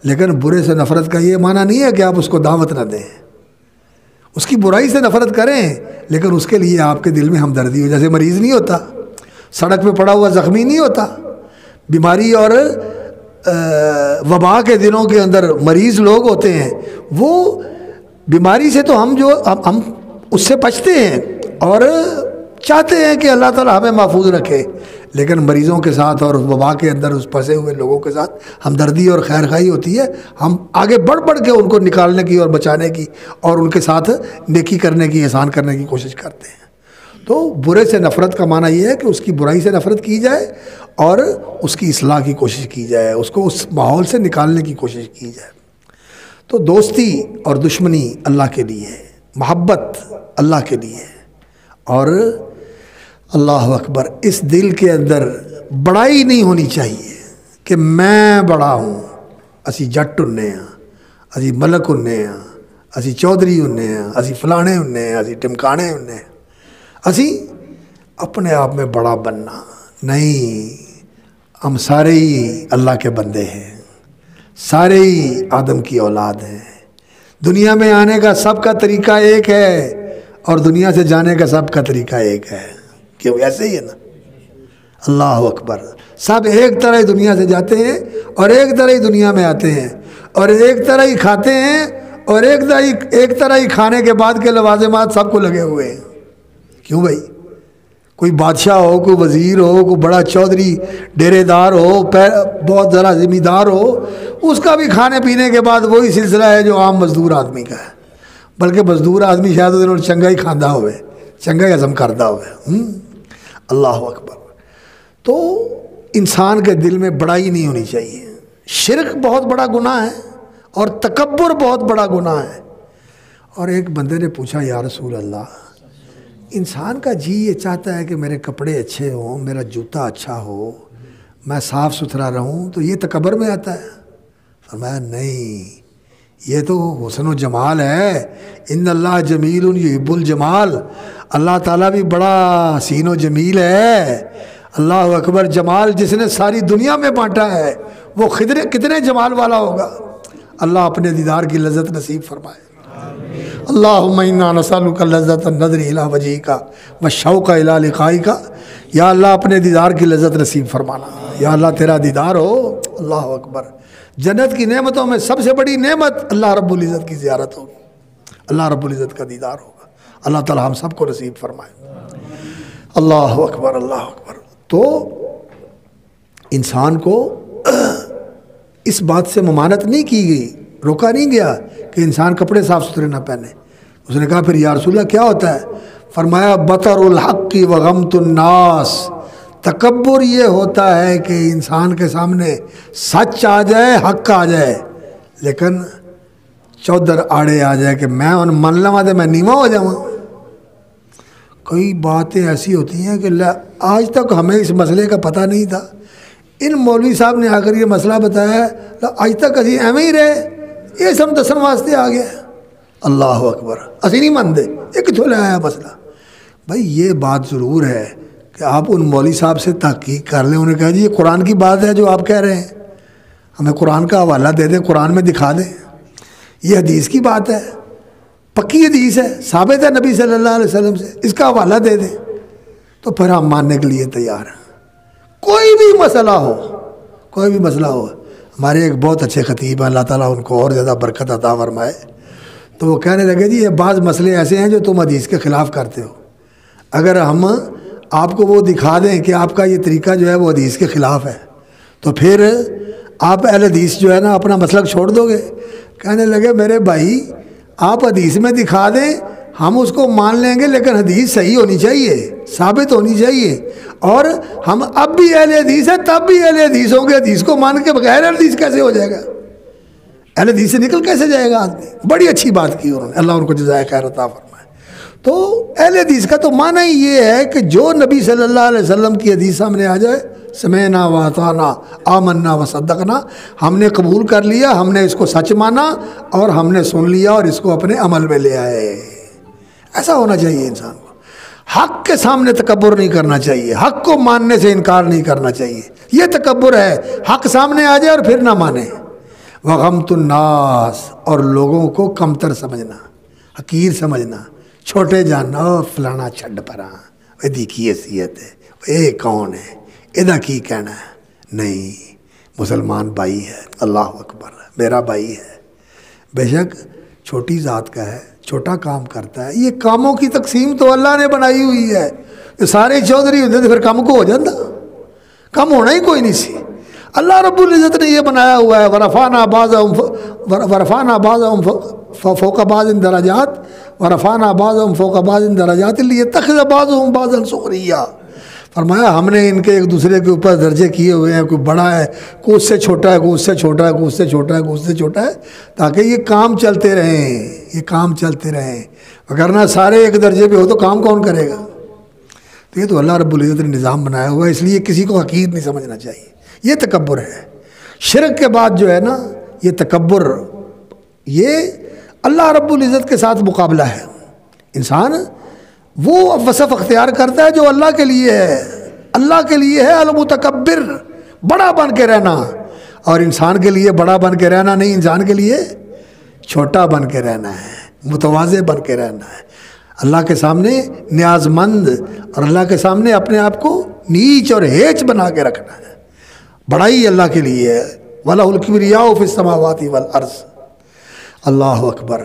لیکن برے سے نفرت کا یہ معنی نہیں ہے کہ آپ اس کو دعوت نہ دیں، اس کی برائی سے نفرت کریں لیکن اس کے لیے آپ کے دل میں ہمدردی ہو۔ جیسے مریض نہیں ہوتا، سڑک پہ پڑا ہوا زخمی نہیں ہوتا، بیماری اور وبا کے دنوں کے اندر مریض لوگ ہوتے ہیں، وہ بیماری سے تو ہم اس سے بچتے ہیں اور چاہتے ہیں کہ اللہ تعالیٰ ہمیں محفوظ رکھے، لیکن مریضوں کے ساتھ اور وبا کے اندر اس پھنسے ہوئے لوگوں کے ساتھ ہمدردی اور خیر خواہی ہوتی ہے۔ ہم آگے بڑھ کے ان کو نکالنے کی اور بچانے کی اور ان کے ساتھ نیکی کرنے کی، احسان کرنے کی کوشش کرتے ہیں۔ تو برے سے نفرت کا معنی یہ ہے کہ اس کی برائی سے نفرت کی جائے اور اس کی اصلاح کی کوشش کی جائے، اس کو اس ماحول سے نکالنے کی کوشش کی جائے۔ تو دوستی اور دشمنی اللہ کے لیے ہے، محبت اللہ کے لیے ہے، اور اللہ اکبر، اس دل کے اندر بڑائی نہیں ہونی چاہیے کہ میں بڑا ہوں، اسی جٹ ہننے ہاں، اسی ملک ہننے ہاں، اسی چودھری ہننے ہاں، اسی فلانے ہننے ہاں، اسی ٹمکانے ہننے ہاں، اسی اپنے آپ میں بڑا بننا نہیں۔ ہم سارے ہی اللہ کے بندے ہیں، سارے ہی آدم کی اولاد ہیں۔ دنیا میں آنے کا سب کا طریقہ ایک ہے اور دنیا سے جانے کا سب کا طریقہ ایک ہے، کیوں؟ ایسے ہی ہے نا، اللہ اکبر۔ سب ایک طرح ہی دنیا سے جاتے ہیں اور ایک طرح ہی دنیا میں آتے ہیں، اور ایک طرح ہی کھاتے ہیں اور ایک طرح ہی کھانے کے بعد کے لوازمات سب کو لگے ہوئے ہیں۔ کیوں بھائی؟ کوئی بادشاہ ہو، کوئی وزیر ہو، کوئی بڑا چودھری ڈیرے دار ہو، بہت ذرا زمیندار ہو، اس کا بھی کھانے پینے کے بعد وہی سلسلہ ہے جو عام مزدور آدمی کا ہے، بلکہ مزدور آدمی شاید انہوں نے چنگا ہی کھاندہ ہوئے، چنگا ہی ہضم کردہ ہوئے۔ اللہ اکبر۔ تو انسان کے دل میں بڑائی نہیں ہونی چاہیے۔ شرک بہت بڑا گناہ ہے اور تکبر بہت بڑا گناہ ہے۔ اور ایک بندے نے پوچھا، یا رسول اللہ، انسان کا جی یہ چاہتا ہے کہ میرے کپڑے اچھے ہوں، میرا جوتا اچھا ہو، میں صاف ستھرا رہوں، تو یہ تکبر میں آتا ہے؟ فرمایا نہیں، یہ تو حسن و جمال ہے۔ ان اللہ جمیل یحب الجمال، اللہ تعالیٰ بھی بڑا حسین و جمیل ہے۔ اللہ اکبر۔ جمال جس نے ساری دنیا میں بانٹا ہے وہ کتنے جمال والا ہوگا۔ اللہ اپنے دیدار کی لذت نصیب فرمائے۔ اللہم انا نسألک لذت النظر الی وجہک والشوق الی لقائک۔ یا اللہ اپنے دیدار کی لذت نصیب فرمانا، یا اللہ تیرا دیدار ہو۔ اللہ اکبر۔ جنت کی نعمتوں میں سب سے بڑی نعمت اللہ رب العزت کی زیارت ہوگی، اللہ رب العزت کا دیدار ہوگا۔ اللہ تعالی ہم سب کو نصیب فرمائے۔ اللہ اکبر، اللہ اکبر۔ تو انسان کو اس بات سے ممانعت نہیں کی گئی، روکا نہیں گیا کہ انسان کپڑے صاف ستھرے نہ پہنے۔ اس نے کہا پھر یا رسول اللہ کیا ہوتا ہے؟ فرمایا بطر الحق وغمت الناس، تکبر یہ ہوتا ہے کہ انسان کے سامنے سچ آ جائے، حق آ جائے، لیکن چودر آڑے آ جائے کہ میں ان من لوا دے میں نیواں ہو جاؤں۔ کئی باتیں ایسی ہوتی ہیں کہ آج تک ہمیں اس مسئلے کا پتہ نہیں تھا، ان مولوی صاحب نے آ کر یہ مسئلہ بتایا، آج تک اسی ایویں ہی رہے، یہ سب دسن واسطے آ گیا۔ اللہ اکبر۔ اسی نہیں مانتے، یہ کتوں لے آیا مسئلہ؟ بھائی یہ بات ضرور ہے کہ آپ ان مولوی صاحب سے تحقیق کر لیں، انہیں کہا جی یہ قرآن کی بات ہے جو آپ کہہ رہے ہیں، ہمیں قرآن کا حوالہ دے دیں، قرآن میں دکھا دیں، یہ حدیث کی بات ہے، پکی حدیث ہے، ثابت ہے نبی صلی اللہ علیہ وسلم سے، اس کا حوالہ دے دیں، تو پھر ہم ماننے کے لیے تیار ہیں۔ کوئی بھی مسئلہ ہو، کوئی بھی مسئلہ ہو۔ ہمارے ایک بہت اچھے خطیب ہیں، اللہ تعالیٰ ان کو اور زیادہ برکت عطا فرمائے، تو وہ کہنے لگے جی یہ بعض مسئلے ایسے ہیں جو تم حدیث کے خلاف کرتے ہو، اگر ہم آپ کو وہ دکھا دیں کہ آپ کا یہ طریقہ جو ہے وہ حدیث کے خلاف ہے تو پھر آپ اہل حدیث جو ہے نا اپنا مسلک چھوڑ دو گے؟ کہنے لگے میرے بھائی آپ حدیث میں دکھا دیں ہم اس کو مان لیں گے لیکن حدیث صحیح ہونی چاہیے، ثابت ہونی چاہیے، اور ہم اب بھی اہل حدیث ہیں تب بھی اہل حدیث ہوں گے۔ حدیث کو مان کے بغیر حدیث کیسے ہو جائے گا؟ اہل حدیث سے نکل کیسے جائے گا آدمی؟ بڑی اچھی بات کی انہوں نے، اللہ ان کو جزائے خیر عطا فرمائے۔ تو اہل حدیث کا تو معنی ہی یہ ہے کہ جو نبی صلی اللہ علیہ وسلم کی حدیث سامنے آ جائے، سمعنا واطعنا آمنا وصدقنا، ہم نے قبول کر لیا، ہم نے اس کو سچ مانا اور ہم نے سن لیا اور اس کو اپنے عمل میں لے آئے۔ ایسا ہونا چاہیے انسان کو۔ حق کے سامنے تکبر نہیں کرنا چاہیے، حق کو ماننے سے انکار نہیں کرنا چاہیے، یہ تکبر ہے، حق سامنے آ جائے اور پھر نہ مانے۔ وغمت الناس، اور لوگوں کو کمتر سمجھنا، حقیر سمجھنا، چھوٹے جاننا، فلانا چھڈ پرا، یہ کی حیثیت ہے، یہ کون ہے، یہ کی کہنا ہے؟ نہیں، مسلمان بھائی ہے، اللہ اکبر، میرا بھائی ہے، بے شک چھوٹی ذات کا ہے، چھوٹا کام کرتا ہے۔ یہ کاموں کی تقسیم تو اللہ نے بنائی ہوئی ہے، یہ سارے چودھری ہوتے تو پھر کم کو ہو جاتا، کم ہونا ہی کوئی نہیں سی۔ اللہ رب العزت نے یہ بنایا ہوا ہے، ورفعنا بعضهم فوق بعض درجات ورفعنا بعضهم فوق بعض درجات لیتخذ بعضهم بعضا سخریا۔ فرمایا ہم نے ان کے ایک دوسرے کے اوپر درجے کیے ہوئے ہیں، کوئی بڑا ہے، کوئی اس سے چھوٹا ہے، کوئی اس سے چھوٹا ہے، کوئی اس سے چھوٹا ہے، کوئی اس سے چھوٹا ہے، تاکہ یہ کام چلتے رہیں، یہ کام چلتے رہیں، وگرنہ سارے ایک درجے پہ ہو تو کام کون کرے گا؟ تو یہ تو اللہ رب العزت نے نظام بنایا ہوا ہے، اس لیے کسی کو حقیر نہیں سمجھنا چاہیے۔ یہ تکبر ہے۔ شرک کے بعد جو ہے نا یہ تکبر، یہ اللہ رب العزت کے ساتھ مقابلہ ہے۔ انسان وہ وصف اختیار کرتا ہے جو اللہ کے لیے ہے، اللہ کے لیے ہے المتکبر، بڑا بن کے رہنا، اور انسان کے لیے بڑا بن کے رہنا نہیں، انسان کے لیے چھوٹا بن کے رہنا ہے، متواضع بن کے رہنا ہے، اللہ کے سامنے نیاز مند، اور اللہ کے سامنے اپنے آپ کو نیچ اور ہیچ بنا کے رکھنا ہے۔ بڑائی اللہ کے لیے ہے، وَلَهُ الْكِبْرِيَاءُ فِي السَّمَاوَاتِ وَالْأَرْضِ، اللہ اکبر۔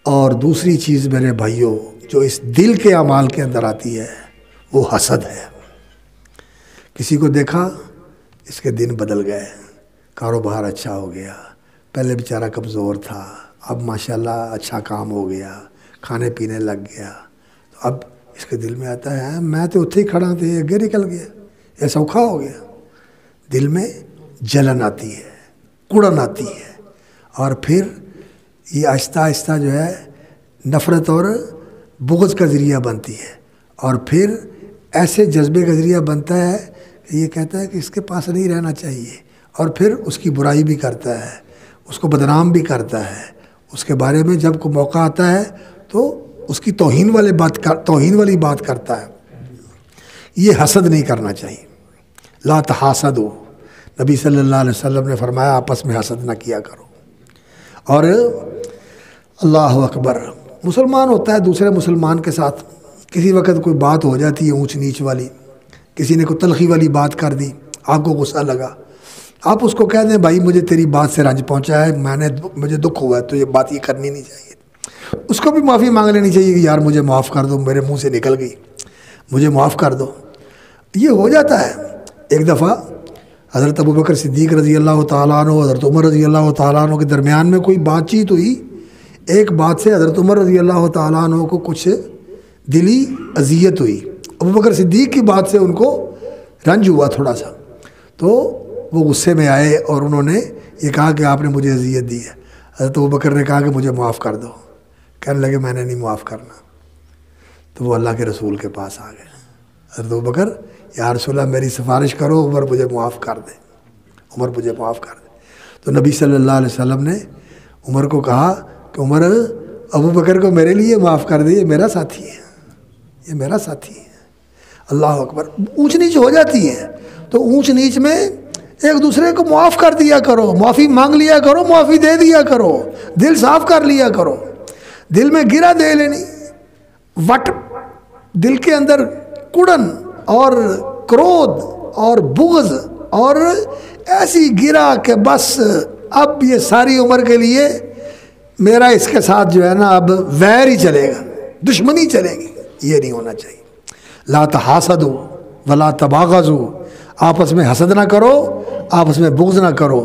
اور دوسری چیز میرے بھائیوں جو اس دل کے اعمال کے اندر آتی ہے وہ حسد ہے۔ کسی کو دیکھا اس کے دن بدل گئے، کاروبار اچھا ہو گیا، پہلے بیچارہ کمزور تھا، اب ماشاءاللہ اچھا کام ہو گیا، کھانے پینے لگ گیا، تو اب اس کے دل میں آتا ہے میں تو اتھے ہی کھڑا تھا، یہ اگے نکل گیا، یہ سوکھا ہو گیا۔ دل میں جلن آتی ہے، کڑن آتی ہے، اور پھر یہ آہستہ آہستہ جو ہے نفرت اور بغض کا ذریعہ بنتی ہے، اور پھر ایسے جذبے کا ذریعہ بنتا ہے کہ یہ کہتا ہے کہ اس کے پاس نہیں رہنا چاہیے، اور پھر اس کی برائی بھی کرتا ہے، اس کو بدنام بھی کرتا ہے، اس کے بارے میں جب کوئی موقع آتا ہے تو اس کی توہین والی بات کرتا ہے۔ یہ حسد نہیں کرنا چاہیے۔ لا تحاسدوا، نبی صلی اللہ علیہ وسلم نے فرمایا آپس میں حسد نہ کیا کرو۔ اور اللہ اکبر، مسلمان ہوتا ہے دوسرے مسلمان کے ساتھ کسی وقت کوئی بات ہو جاتی ہے اونچ نیچ والی، کسی نے کوئی تلخی والی بات کر دی، آپ کو غصہ لگا، آپ اس کو کہہ دیں بھائی مجھے تیری بات سے رنج پہنچا ہے، مجھے دکھ ہوا ہے، تو یہ بات یہ کرنی نہیں چاہیے، اس کو بھی معافی مانگ لینی چاہیے کہ یار مجھے معاف کر دو، میرے منہ سے نکل گئی، مجھے معاف کر دو۔ یہ ہو جاتا ہے۔ ایک دفعہ حضرت ابوبکر صدیق رضی اللہ تعالیٰ عنہ، حضرت عمر رضی اللہ تعالیٰ عنہ کے درمیان میں کوئی بات چیت ہوئی، ایک بات سے حضرت عمر رضی اللہ تعالیٰ عنہ کو کچھ دلی اذیت ہوئی، ابوبکر صدیق کی بات سے ان کو رنج ہوا تھوڑا سا، تو وہ غصے میں آئے اور انہوں نے یہ کہا کہ آپ نے مجھے اذیت دی ہے۔ حضرت ابوبکر نے کہا کہ مجھے معاف کر دو، کہنے لگے میں نے نہیں معاف کرنا، تو وہ اللہ کے رسول کے پاس آ گئے۔ حضرت ابوبکر یا رسول اللہ میری سفارش کرو، عمر مجھے معاف کر دے، عمر مجھے معاف کر دے۔ تو نبی صلی اللہ علیہ وسلم نے عمر کو کہا کہ عمر ابوبکر کو میرے لیے معاف کر دے، یہ میرا ساتھی ہے، یہ میرا ساتھی ہے۔ اللہ اکبر۔ اونچ نیچ ہو جاتی ہے تو اونچ نیچ میں ایک دوسرے کو معاف کر دیا کرو، معافی مانگ لیا کرو، معافی دے دیا کرو، دل صاف کر لیا کرو، دل میں گرا دے لینی، وٹ دل کے اندر کڑن اور کرودھ اور بغض اور ایسی گرا کہ بس اب یہ ساری عمر کے لیے میرا اس کے ساتھ جو ہے نا اب ویر ہی چلے گا، دشمنی چلے گی، یہ نہیں ہونا چاہیے۔ لا تحاسدوا ولا تباغضوا، آپس میں حسد نہ کرو، آپس میں بغض نہ کرو۔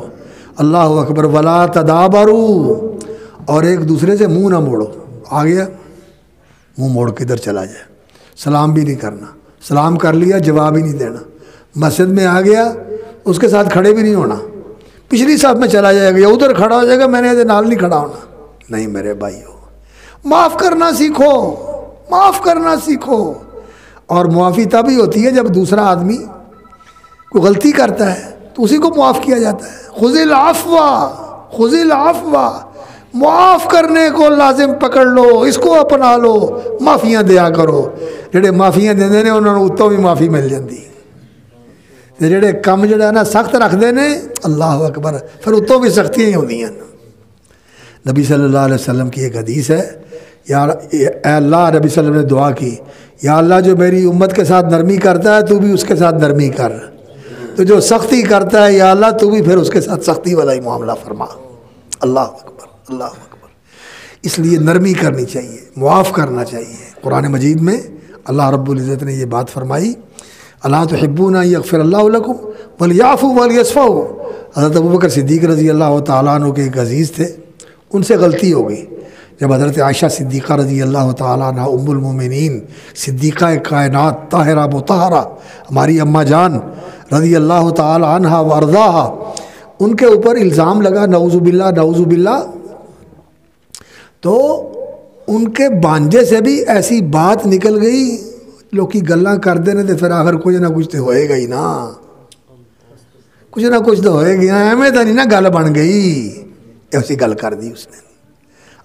اللہ اکبر۔ ولا تدابروا، اور ایک دوسرے سے منہ نہ موڑو۔ آ گیا منہ موڑ کے ادھر چلا جائے، سلام بھی نہیں کرنا، سلام کر لیا جواب ہی نہیں دینا، مسجد میں آ گیا اس کے ساتھ کھڑے بھی نہیں ہونا، پچھلی صف میں چلا جائے گا یا ادھر کھڑا ہو جائے گا، میں نے ادھر نال نہیں کھڑا ہونا۔ نہیں میرے بھائیو، معاف کرنا سیکھو، معاف کرنا سیکھو۔ اور معافی تب ہی ہوتی ہے جب دوسرا آدمی کوئی غلطی کرتا ہے تو اسی کو معاف کیا جاتا ہے۔ خذ العفو، خذ العفو، معاف کرنے کو لازم پکڑ لو، اس کو اپنا لو، معافیاں دیا کرو۔ جڑے معافیاں دیندے نے انہوں نے اتوں بھی معافی مل جاندی، تے جڑے کم جڑا ہے نا سخت رکھتے نے، اللہ اکبر، پھر اتوں بھی سختیاں ہی ہوندیاں۔ نبی صلی اللہ علیہ وسلم کی ایک حدیث ہے، یا اے اللہ، نبی صلی اللہ علیہ وسلم نے دعا کی، یا اللہ جو میری امت کے ساتھ نرمی کرتا ہے تو بھی اس کے ساتھ نرمی کر، تو جو سختی کرتا ہے یا اللہ تو بھی پھر اس کے ساتھ سختی والا ہی معاملہ فرما۔ اللہ اکبر، اللہ اکبر۔ اس لیے نرمی کرنی چاہیے، معاف کرنا چاہیے۔ قرآن مجید میں اللہ رب العزت نے یہ بات فرمائی، الا تحبون ان یغفر اللہ لکم ولیعفوا ولیصفحوا۔ حضرت ابوبکر صدیق رضی اللہ تعالیٰ عنہ کے ایک عزیز تھے، ان سے غلطی ہو گئی۔ جب حضرت عائشہ صدیقہ رضی اللہ تعالیٰ عنہ ام المومنین، صدیقہ کائنات، طاہرہ مطہرہ، ہماری اماں جان رضی اللہ تعالیٰ عنہ وارضاہا، ان کے اوپر الزام لگا، نعوذ باللہ نعوذ باللہ، تو ان کے بانجے سے بھی ایسی بات نکل گئی، لوگ کی گلاں کر دینے تھے، پھر آخر کچھ نہ کچھ تو ہوئے گا ہی نا، کچھ نہ کچھ تو ہوئے گی نا، ایویں تو نہیں نا گل بن گئی، ایسی گل کر دی اس نے۔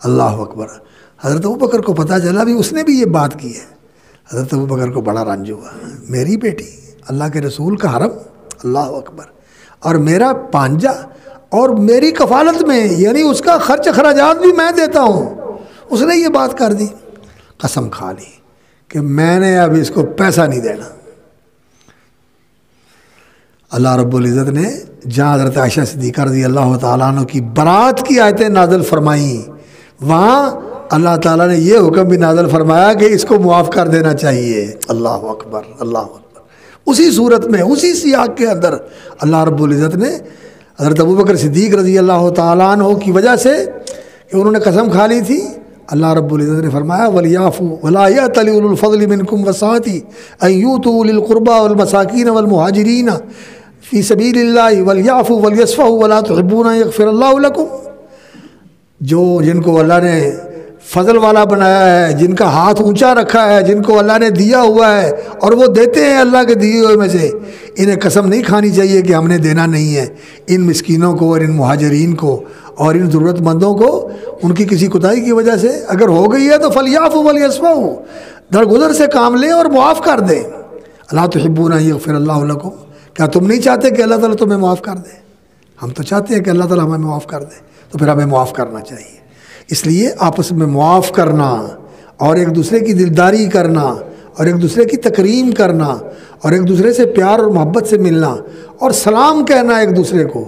اللہ اکبر۔ حضرت ابوبکر کو پتہ چلا بھی اس نے بھی یہ بات کی ہے، حضرت ابوبکر کو بڑا رنج ہوا، میری بیٹی اللہ کے رسول کا حرم، اللہ اکبر، اور میرا پانجا، اور میری کفالت میں، یعنی اس کا خرچ اخراجات بھی میں دیتا ہوں، اس نے یہ بات کر دی۔ قسم کھا لی کہ میں نے اب اس کو پیسہ نہیں دینا۔ اللہ رب العزت نے جہاں حضرت عائشہ صدیقہ رضی اللہ تعالیٰ عنہ کی برات کی آیتیں نازل فرمائیں، وہاں اللہ تعالیٰ نے یہ حکم بھی نازل فرمایا کہ اس کو معاف کر دینا چاہیے۔ اللہ اکبر، اللہ اکبر۔ اسی صورت میں، اسی سیاق کے اندر اللہ رب العزت نے حضرت ابوبکر صدیق رضی اللہ تعالیٰ عنہ کی وجہ سے کہ انہوں نے قسم کھا لی تھی، اللہ رب العزت نے فرمایا وَلْيَعْفُوا وَلَا يَأْتَلِ أُولُو الْفَضْلِ مِنْكُمْ وَالسَّعَةِ أَن يُؤْتُوا أُولِي الْقُرْبَى وَالْمَسَاكِينَ وَالْمُهَاجِرِينَ فِي سَبِيلِ اللَّهِ وَلْيَعْفُوا وَلْيَصْفَحُوا وَلَا تُحِبُّونَ أَن يَغْفِرَ اللَّهُ لَكُمْ۔ جو جن کو اللہ نے فضل والا بنایا ہے، جن کا ہاتھ اونچا رکھا ہے، جن کو اللہ نے دیا ہوا ہے اور وہ دیتے ہیں اللہ کے دیے ہوئے میں سے، انہیں قسم نہیں کھانی چاہیے کہ ہم نے دینا نہیں ہے۔ ان مسکینوں کو اور ان مہاجرین کو اور ان ضرورت مندوں کو ان کی کسی کوتاہی کی وجہ سے اگر ہو گئی ہے تو فَلْيَعْفُوا وَلْيَصْفَحُوا، درگزر سے کام لیں اور معاف کر دیں۔ الا تحبون ان یغفر اللہ لکم، کیا تم نہیں چاہتے کہ اللہ تعالیٰ تمہیں معاف کر دے؟ ہم تو چاہتے ہیں کہ اللہ تعالیٰ ہمیں معاف کر دے، تو پھر ہمیں معاف کرنا چاہیے۔ اس لیے آپس میں معاف کرنا اور ایک دوسرے کی دلداری کرنا اور ایک دوسرے کی تکریم کرنا اور ایک دوسرے سے پیار اور محبت سے ملنا اور سلام کہنا ایک دوسرے کو،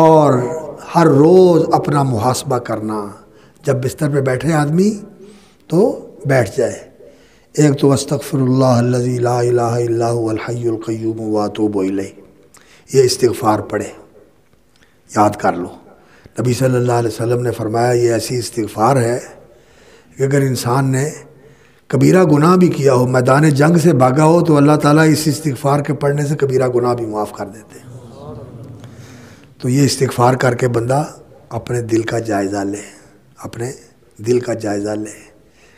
اور ہر روز اپنا محاسبہ کرنا۔ جب بستر پہ بیٹھے آدمی تو بیٹھ جائے، ایک تو استغفر اللہ الذی لا الہ الا هو الحی القیوم واتوب الیہ، یہ استغفار پڑھے، یاد کر لو۔ نبی صلی اللہ علیہ وسلم نے فرمایا یہ ایسی استغفار ہے کہ اگر انسان نے کبیرہ گناہ بھی کیا ہو، میدان جنگ سے بھاگا ہو، تو اللہ تعالیٰ اس استغفار کے پڑھنے سے کبیرہ گناہ بھی معاف کر دیتے ہیں۔ تو یہ استغفار کر کے بندہ اپنے دل کا جائزہ لے، اپنے دل کا جائزہ لے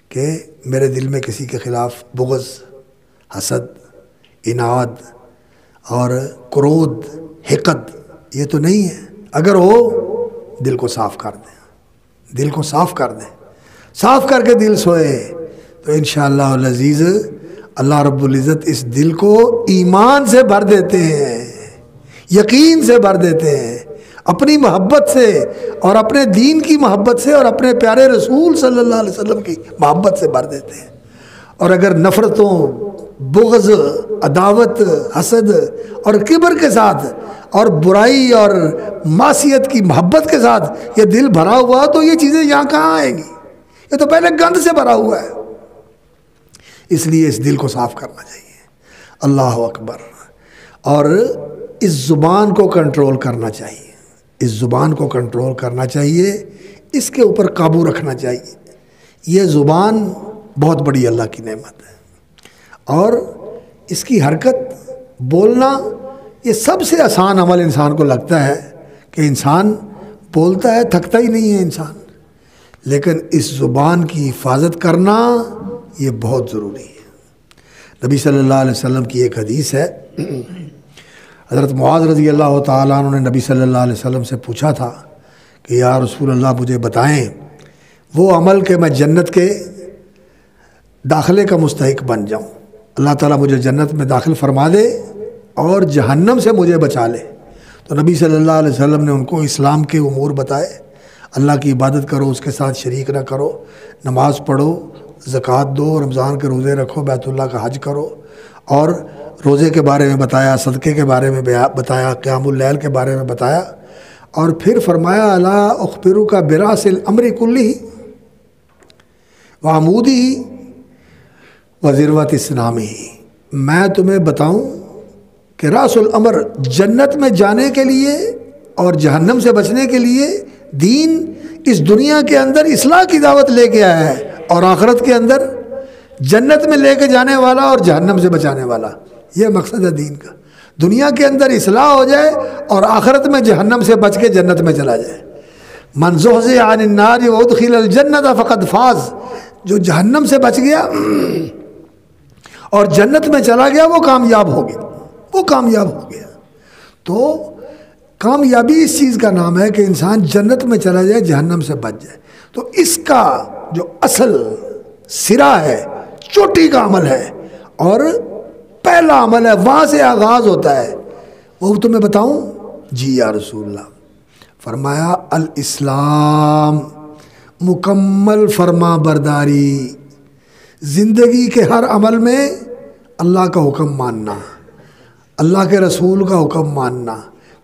کہ میرے دل میں کسی کے خلاف بغض، حسد، عناد اور کرودھ، حقد یہ تو نہیں ہے۔ اگر ہو دل کو صاف کر دیں، دل کو صاف کر دیں، صاف کر کے دل سوئے تو انشاءاللہ العزیز اللہ رب العزت اس دل کو ایمان سے بھر دیتے ہیں، یقین سے بھر دیتے ہیں، اپنی محبت سے اور اپنے دین کی محبت سے اور اپنے پیارے رسول صلی اللہ علیہ وسلم کی محبت سے بھر دیتے ہیں۔ اور اگر نفرتوں، بغض، عداوت، حسد اور کبر کے ساتھ اور برائی اور معصیت کی محبت کے ساتھ یہ دل بھرا ہوا تو یہ چیزیں یہاں کہاں آئیں گی؟ یہ تو پہلے گند سے بھرا ہوا ہے۔ اس لیے اس دل کو صاف کرنا چاہیے۔ اللہ اکبر۔ اور اس زبان کو کنٹرول کرنا چاہیے، اس زبان کو کنٹرول کرنا چاہیے، اس کے اوپر قابو رکھنا چاہیے۔ یہ زبان بہت بڑی اللہ کی نعمت ہے۔ اور اس کی حرکت، بولنا، یہ سب سے آسان عمل انسان کو لگتا ہے کہ انسان بولتا ہے، تھکتا ہی نہیں ہے انسان، لیکن اس زبان کی حفاظت کرنا یہ بہت ضروری ہے۔ نبی صلی اللہ علیہ وسلم کی ایک حدیث ہے، حضرت معاذ رضی اللہ تعالیٰ عنہ نے نبی صلی اللہ علیہ وسلم سے پوچھا تھا کہ یا رسول اللہ مجھے بتائیں وہ عمل کہ میں جنت کے داخلے کا مستحق بن جاؤں، اللہ تعالیٰ مجھے جنت میں داخل فرما دے اور جہنم سے مجھے بچا لے۔ تو نبی صلی اللہ علیہ وسلم نے ان کو اسلام کے امور بتائے، اللہ کی عبادت کرو، اس کے ساتھ شریک نہ کرو، نماز پڑھو، زکوٰۃ دو، رمضان کے روزے رکھو، بیت اللہ کا حج کرو، اور روزے کے بارے میں بتایا، صدقے کے بارے میں بتایا، قیام اللیل کے بارے میں بتایا، اور پھر فرمایا الا اخبرک براس الامر کلہ وعمودہ وذروۃ سنامہ، میں تمہیں بتاؤں کہ راس الامر، جنت میں جانے کے لیے اور جہنم سے بچنے کے لیے دین اس دنیا کے اندر اصلاح کی دعوت لے کے آیا ہے، اور آخرت کے اندر جنت میں لے کے جانے والا اور جہنم سے بچانے والا، یہ مقصد ہے دین کا۔ دنیا کے اندر اصلاح ہو جائے اور آخرت میں جہنم سے بچ کے جنت میں چلا جائے۔ من زحزح عن النار وادخل الجنت فقد فاز، جو جہنم سے بچ گیا اور جنت میں چلا گیا وہ کامیاب ہو گیا، وہ کامیاب ہو گیا۔ تو کامیابی اس چیز کا نام ہے کہ انسان جنت میں چلا جائے، جہنم سے بچ جائے۔ تو اس کا جو اصل سرا ہے، چوٹی کا عمل ہے اور پہلا عمل ہے، وہاں سے آغاز ہوتا ہے، وہ تمہیں بتاؤں؟ جی یا رسول اللہ۔ فرمایا الاسلام، مکمل فرما برداری، زندگی کے ہر عمل میں اللہ کا حکم ماننا، اللہ کے رسول کا حکم ماننا،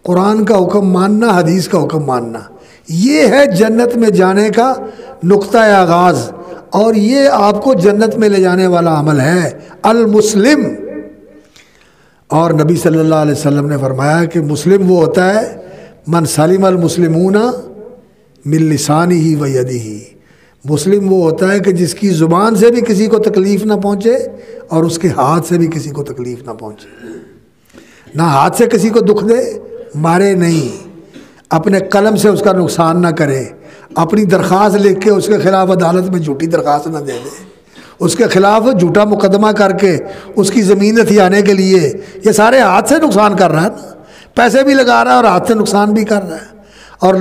قرآن کا حکم ماننا، حدیث کا حکم ماننا، یہ ہے جنت میں جانے کا نقطہ آغاز، اور یہ آپ کو جنت میں لے جانے والا عمل ہے المسلم۔ اور نبی صلی اللہ علیہ وسلم نے فرمایا کہ مسلم وہ ہوتا ہے من سلم المسلمون من لسانہ و یدہ، مسلم وہ ہوتا ہے کہ جس کی زبان سے بھی کسی کو تکلیف نہ پہنچے اور اس کے ہاتھ سے بھی کسی کو تکلیف نہ پہنچے، نہ ہاتھ سے کسی کو دکھ دے، مارے نہیں، اپنے قلم سے اس کا نقصان نہ کرے، اپنی درخواست لکھ کے اس کے خلاف عدالت میں جھوٹی درخواست نہ دے دے، اس کے خلاف جھوٹا مقدمہ کر کے اس کی زمین ہتھیانے کے لیے، یہ سارے ہاتھ سے نقصان کر رہا ہے نا، پیسے بھی لگا رہا ہے اور ہاتھ سے نقصان بھی کر رہا ہے، اور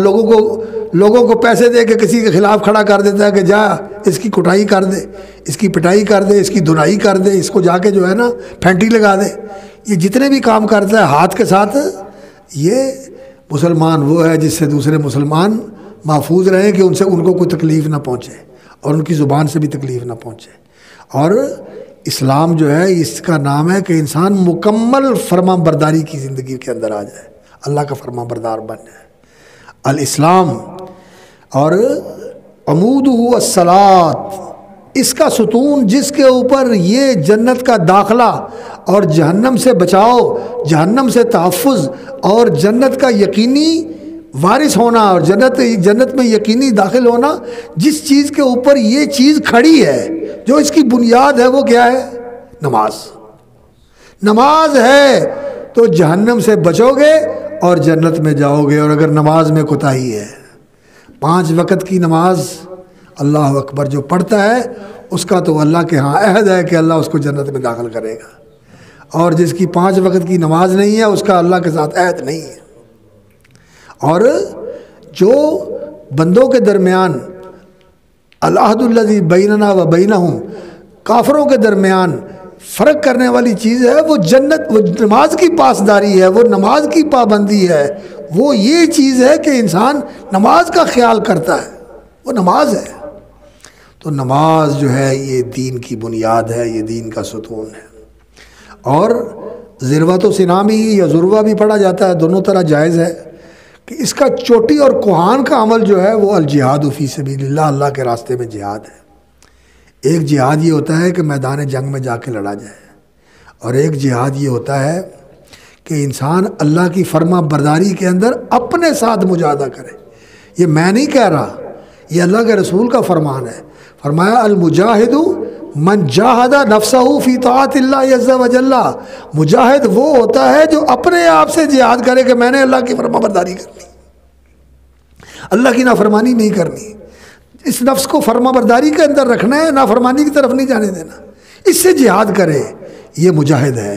لوگوں کو پیسے دے کے کسی کے خلاف کھڑا کر دیتا ہے کہ جا اس کی کٹائی کر دے، اس کی پٹائی کر دے، اس کی دھنائی کر دے، اس کو جا کے جو ہے نا پھینٹی لگا دے، یہ جتنے بھی کام کرتا ہے ہاتھ کے ساتھ، یہ مسلمان وہ ہے جس سے دوسرے مسلمان محفوظ رہیں کہ ان کو کوئی تکلیف نہ پہنچے اور ان کی زبان سے بھی تکلیف نہ پہنچے۔ اور اسلام جو ہے اس کا نام ہے کہ انسان مکمل فرما برداری کی زندگی کے اندر آ جائے، اللہ کا فرما بردار بن جائے۔ الاسلام اور عمودہ الصلاۃ، اس کا ستون جس کے اوپر یہ جنت کا داخلہ اور جہنم سے بچاؤ، جہنم سے تحفظ اور جنت کا یقینی وارث ہونا اور جنت میں یقینی داخل ہونا، جس چیز کے اوپر یہ چیز کھڑی ہے، جو اس کی بنیاد ہے، وہ کیا ہے؟ نماز۔ نماز ہے تو جہنم سے بچو گے اور جنت میں جاؤ گے۔ اور اگر نماز میں کوتاہی ہے، 5 وقت کی نماز اللہ اکبر جو پڑھتا ہے اس کا تو اللہ کے ہاں عہد ہے کہ اللہ اس کو جنت میں داخل کرے گا، اور جس کی 5 وقت کی نماز نہیں ہے اس کا اللہ کے ساتھ عہد نہیں ہے۔ اور جو بندوں کے درمیان العہد الذی بیننا و بینہم، کافروں کے درمیان فرق کرنے والی چیز ہے، وہ جنت، وہ نماز کی پاسداری ہے، وہ نماز کی پابندی ہے، وہ یہ چیز ہے کہ انسان نماز کا خیال کرتا ہے، وہ نماز ہے۔ تو نماز جو ہے یہ دین کی بنیاد ہے، یہ دین کا ستون ہے۔ اور ذروۃ و سنامی یا ذروہ بھی پڑھا جاتا ہے، دونوں طرح جائز ہے، کہ اس کا چوٹی اور کوہان کا عمل جو ہے وہ الجہاد فی سبیل اللہ، اللہ کے راستے میں جہاد ہے۔ ایک جہاد یہ ہوتا ہے کہ میدان جنگ میں جا کے لڑا جائے، اور ایک جہاد یہ ہوتا ہے کہ انسان اللہ کی فرما برداری کے اندر اپنے ساتھ مجاہدہ کرے۔ یہ میں نہیں کہہ رہا، یہ اللہ کے رسول کا فرمان ہے۔ فرمایا المجاہد من جاہد نفسہ فی طاعت اللہ عز وجل، مجاہد وہ ہوتا ہے جو اپنے آپ سے جہاد کرے کہ میں نے اللہ کی فرما برداری کرنی، اللہ کی نافرمانی نہیں کرنی، اس نفس کو فرما برداری کے اندر رکھنا ہے، نافرمانی کی طرف نہیں جانے دینا، اس سے جہاد کرے، یہ مجاہد ہے۔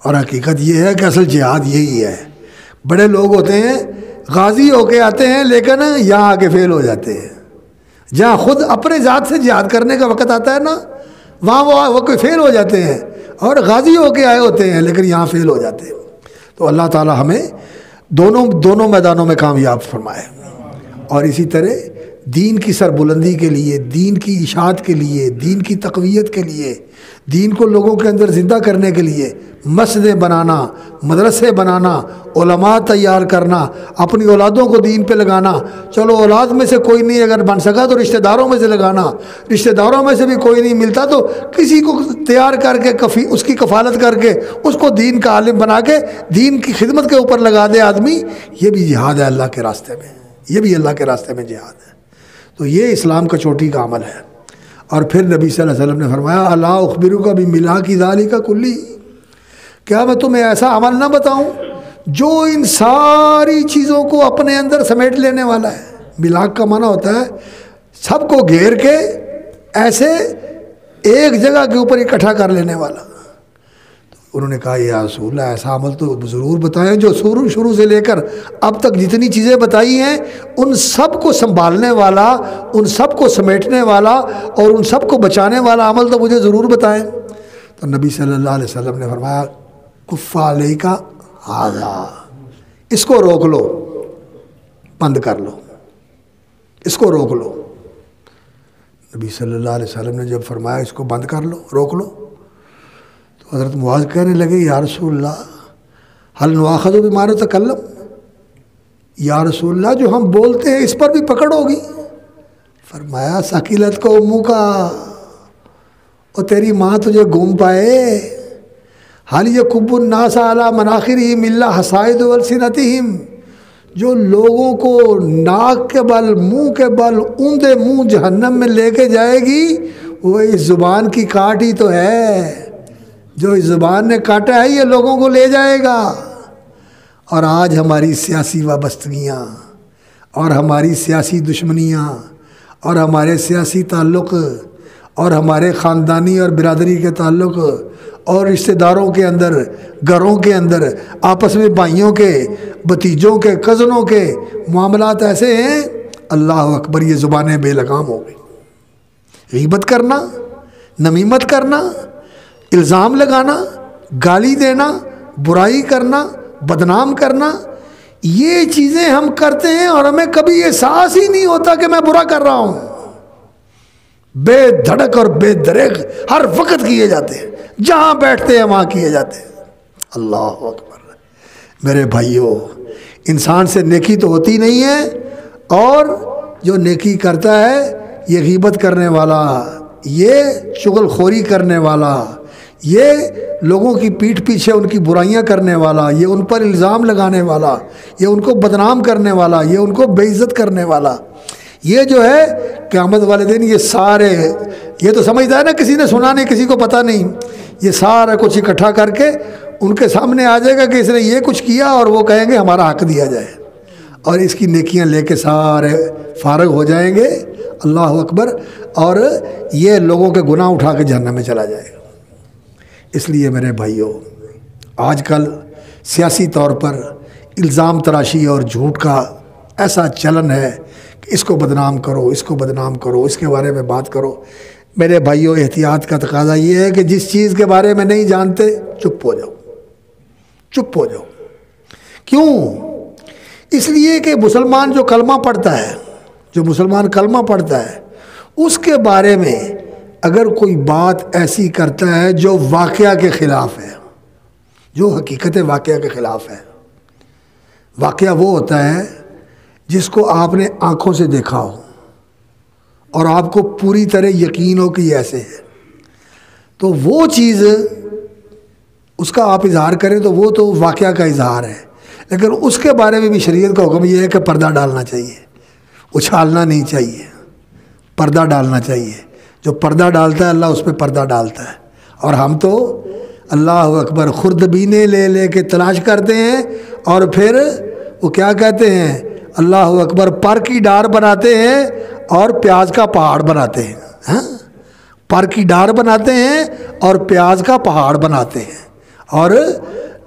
اور حقیقت یہ ہے کہ اصل جہاد یہی ہے۔ بڑے لوگ ہوتے ہیں غازی ہو کے آتے ہیں لیکن یہاں آ کے فیل ہو جاتے ہیں، جہاں خود اپنے ذات سے جہاد کرنے کا وقت آتا ہے نا وہاں وہ کوئی فیل ہو جاتے ہیں، اور غازی ہو کے آئے ہوتے ہیں لیکن یہاں فیل ہو جاتے ہیں۔ تو اللہ تعالی ہمیں دونوں میدانوں میں کامیاب فرمائے، اور اسی طرح دین کی سربلندی کے لیے، دین کی اشاعت کے لیے، دین کی تقویت کے لیے، دین کو لوگوں کے اندر زندہ کرنے کے لیے مسجدیں بنانا، مدرسے بنانا، علماء تیار کرنا، اپنی اولادوں کو دین پہ لگانا۔ چلو اولاد میں سے کوئی نہیں اگر بن سکا تو رشتہ داروں میں سے لگانا، رشتہ داروں میں سے بھی کوئی نہیں ملتا تو کسی کو تیار کر کے اس کی کفالت کر کے اس کو دین کا عالم بنا کے دین کی خدمت کے اوپر لگا دے آدمی، یہ بھی جہاد ہے اللہ کے راستے میں، یہ بھی اللہ کے راستے میں جہاد ہے۔ تو یہ اسلام کا چوٹی کا عمل ہے۔ اور پھر نبی صلی اللہ علیہ وسلم نے فرمایا الا اخبرک بملاک ذالک کلی، کیا میں تمہیں ایسا عمل نہ بتاؤں جو ان ساری چیزوں کو اپنے اندر سمیٹ لینے والا ہے۔ ملاک کا معنی ہوتا ہے سب کو گھیر کے ایسے ایک جگہ کے اوپر اکٹھا کر لینے والا۔ انہوں نے کہا یا رسول اللہ ایسا عمل تو ضرور بتائیں جو شروع سے لے کر اب تک جتنی چیزیں بتائی ہیں ان سب کو سنبھالنے والا، ان سب کو سمیٹنے والا اور ان سب کو بچانے والا عمل تو مجھے ضرور بتائیں۔ تو نبی صلی اللہ علیہ وسلم نے فرمایا کف علیک ھذا، اس کو روک لو، بند کر لو، اس کو روک لو۔ نبی صلی اللہ علیہ وسلم نے جب فرمایا اس کو بند کر لو، روک لو، تو حضرت معاذ کہنے لگے یا رسول اللہ حل نؤاخذ بما نتکلم، یا رسول اللہ جو ہم بولتے ہیں اس پر بھی پکڑ ہوگی؟ فرمایا ثقیلت کو امو کا، اور تیری ماں تجھے گھوم پائے، حل یکب الناس علی مناخرہم الا حصائد السنتہم، جو لوگوں کو ناک کے بل، منہ کے بل، اوندے منہ جہنم میں لے کے جائے گی وہ اس زبان کی کاٹ ہی تو ہے، جو اس زبان نے کاٹا ہے یہ لوگوں کو لے جائے گا۔ اور آج ہماری سیاسی وابستگیاں اور ہماری سیاسی دشمنیاں اور ہمارے سیاسی تعلق اور ہمارے خاندانی اور برادری کے تعلق اور رشتہ داروں کے اندر، گھروں کے اندر آپس میں بھائیوں کے، بھتیجوں کے، کزنوں کے معاملات ایسے ہیں، اللہ اکبر، یہ زبانیں بے لگام ہو گئی۔ غیبت کرنا، نمیمت کرنا، الزام لگانا، گالی دینا، برائی کرنا، بدنام کرنا، یہ چیزیں ہم کرتے ہیں اور ہمیں کبھی احساس ہی نہیں ہوتا کہ میں برا کر رہا ہوں۔ بے دھڑک اور بے دریغ ہر وقت کیے جاتے ہیں، جہاں بیٹھتے ہیں وہاں کیے جاتے ہیں۔ اللہ اکبر۔ میرے بھائیوں، انسان سے نیکی تو ہوتی نہیں ہے، اور جو نیکی کرتا ہے یہ غیبت کرنے والا، یہ چغل خوری کرنے والا، یہ لوگوں کی پیٹھ پیچھے ان کی برائیاں کرنے والا، یہ ان پر الزام لگانے والا، یہ ان کو بدنام کرنے والا، یہ ان کو بے عزت کرنے والا، یہ جو ہے قیامت والے دن یہ سارے، یہ تو سمجھتا ہے نا کسی نے سنا نہیں، کسی کو پتہ نہیں، یہ سارا کچھ اکٹھا کر کے ان کے سامنے آ جائے گا کہ اس نے یہ کچھ کیا، اور وہ کہیں گے ہمارا حق دیا جائے، اور اس کی نیکیاں لے کے سارے فارغ ہو جائیں گے۔ اللہ اکبر۔ اور یہ لوگوں کے گناہ اٹھا کے جہنم میں چلا جائے گا۔ اس لیے میرے بھائیوں، آج کل سیاسی طور پر الزام تراشی اور جھوٹ کا ایسا چلن ہے کہ اس کو بدنام کرو، اس کو بدنام کرو، اس کے بارے میں بات کرو۔ میرے بھائیوں، احتیاط کا تقاضا یہ ہے کہ جس چیز کے بارے میں نہیں جانتے چپ ہو جاؤ، چپ ہو جاؤ۔ کیوں؟ اس لیے کہ مسلمان جو کلمہ پڑھتا ہے، جو مسلمان کلمہ پڑھتا ہے، اس کے بارے میں اگر کوئی بات ایسی کرتا ہے جو واقعہ کے خلاف ہے، جو حقیقت واقعہ کے خلاف ہے، واقعہ وہ ہوتا ہے جس کو آپ نے آنکھوں سے دیکھا ہو اور آپ کو پوری طرح یقین ہو کہ یہ ایسے ہے، تو وہ چیز اس کا آپ اظہار کریں تو وہ تو واقعہ کا اظہار ہے، لیکن اس کے بارے میں بھی شریعت کا حکم یہ ہے کہ پردہ ڈالنا چاہیے، اچھالنا نہیں چاہیے، پردہ ڈالنا چاہیے۔ جو پردہ ڈالتا ہے اللہ اس پہ پردہ ڈالتا ہے، اور ہم تو اللہ اکبر خوردبینے لے لے کے تلاش کرتے ہیں، اور پھر وہ کیا کہتے ہیں، اللہ اکبر، پر کی ڈار بناتے ہیں اور پیاز کا پہاڑ بناتے ہیں. ہاں، پر کی ڈار بناتے ہیں اور پیاز کا پہاڑ بناتے ہیں، اور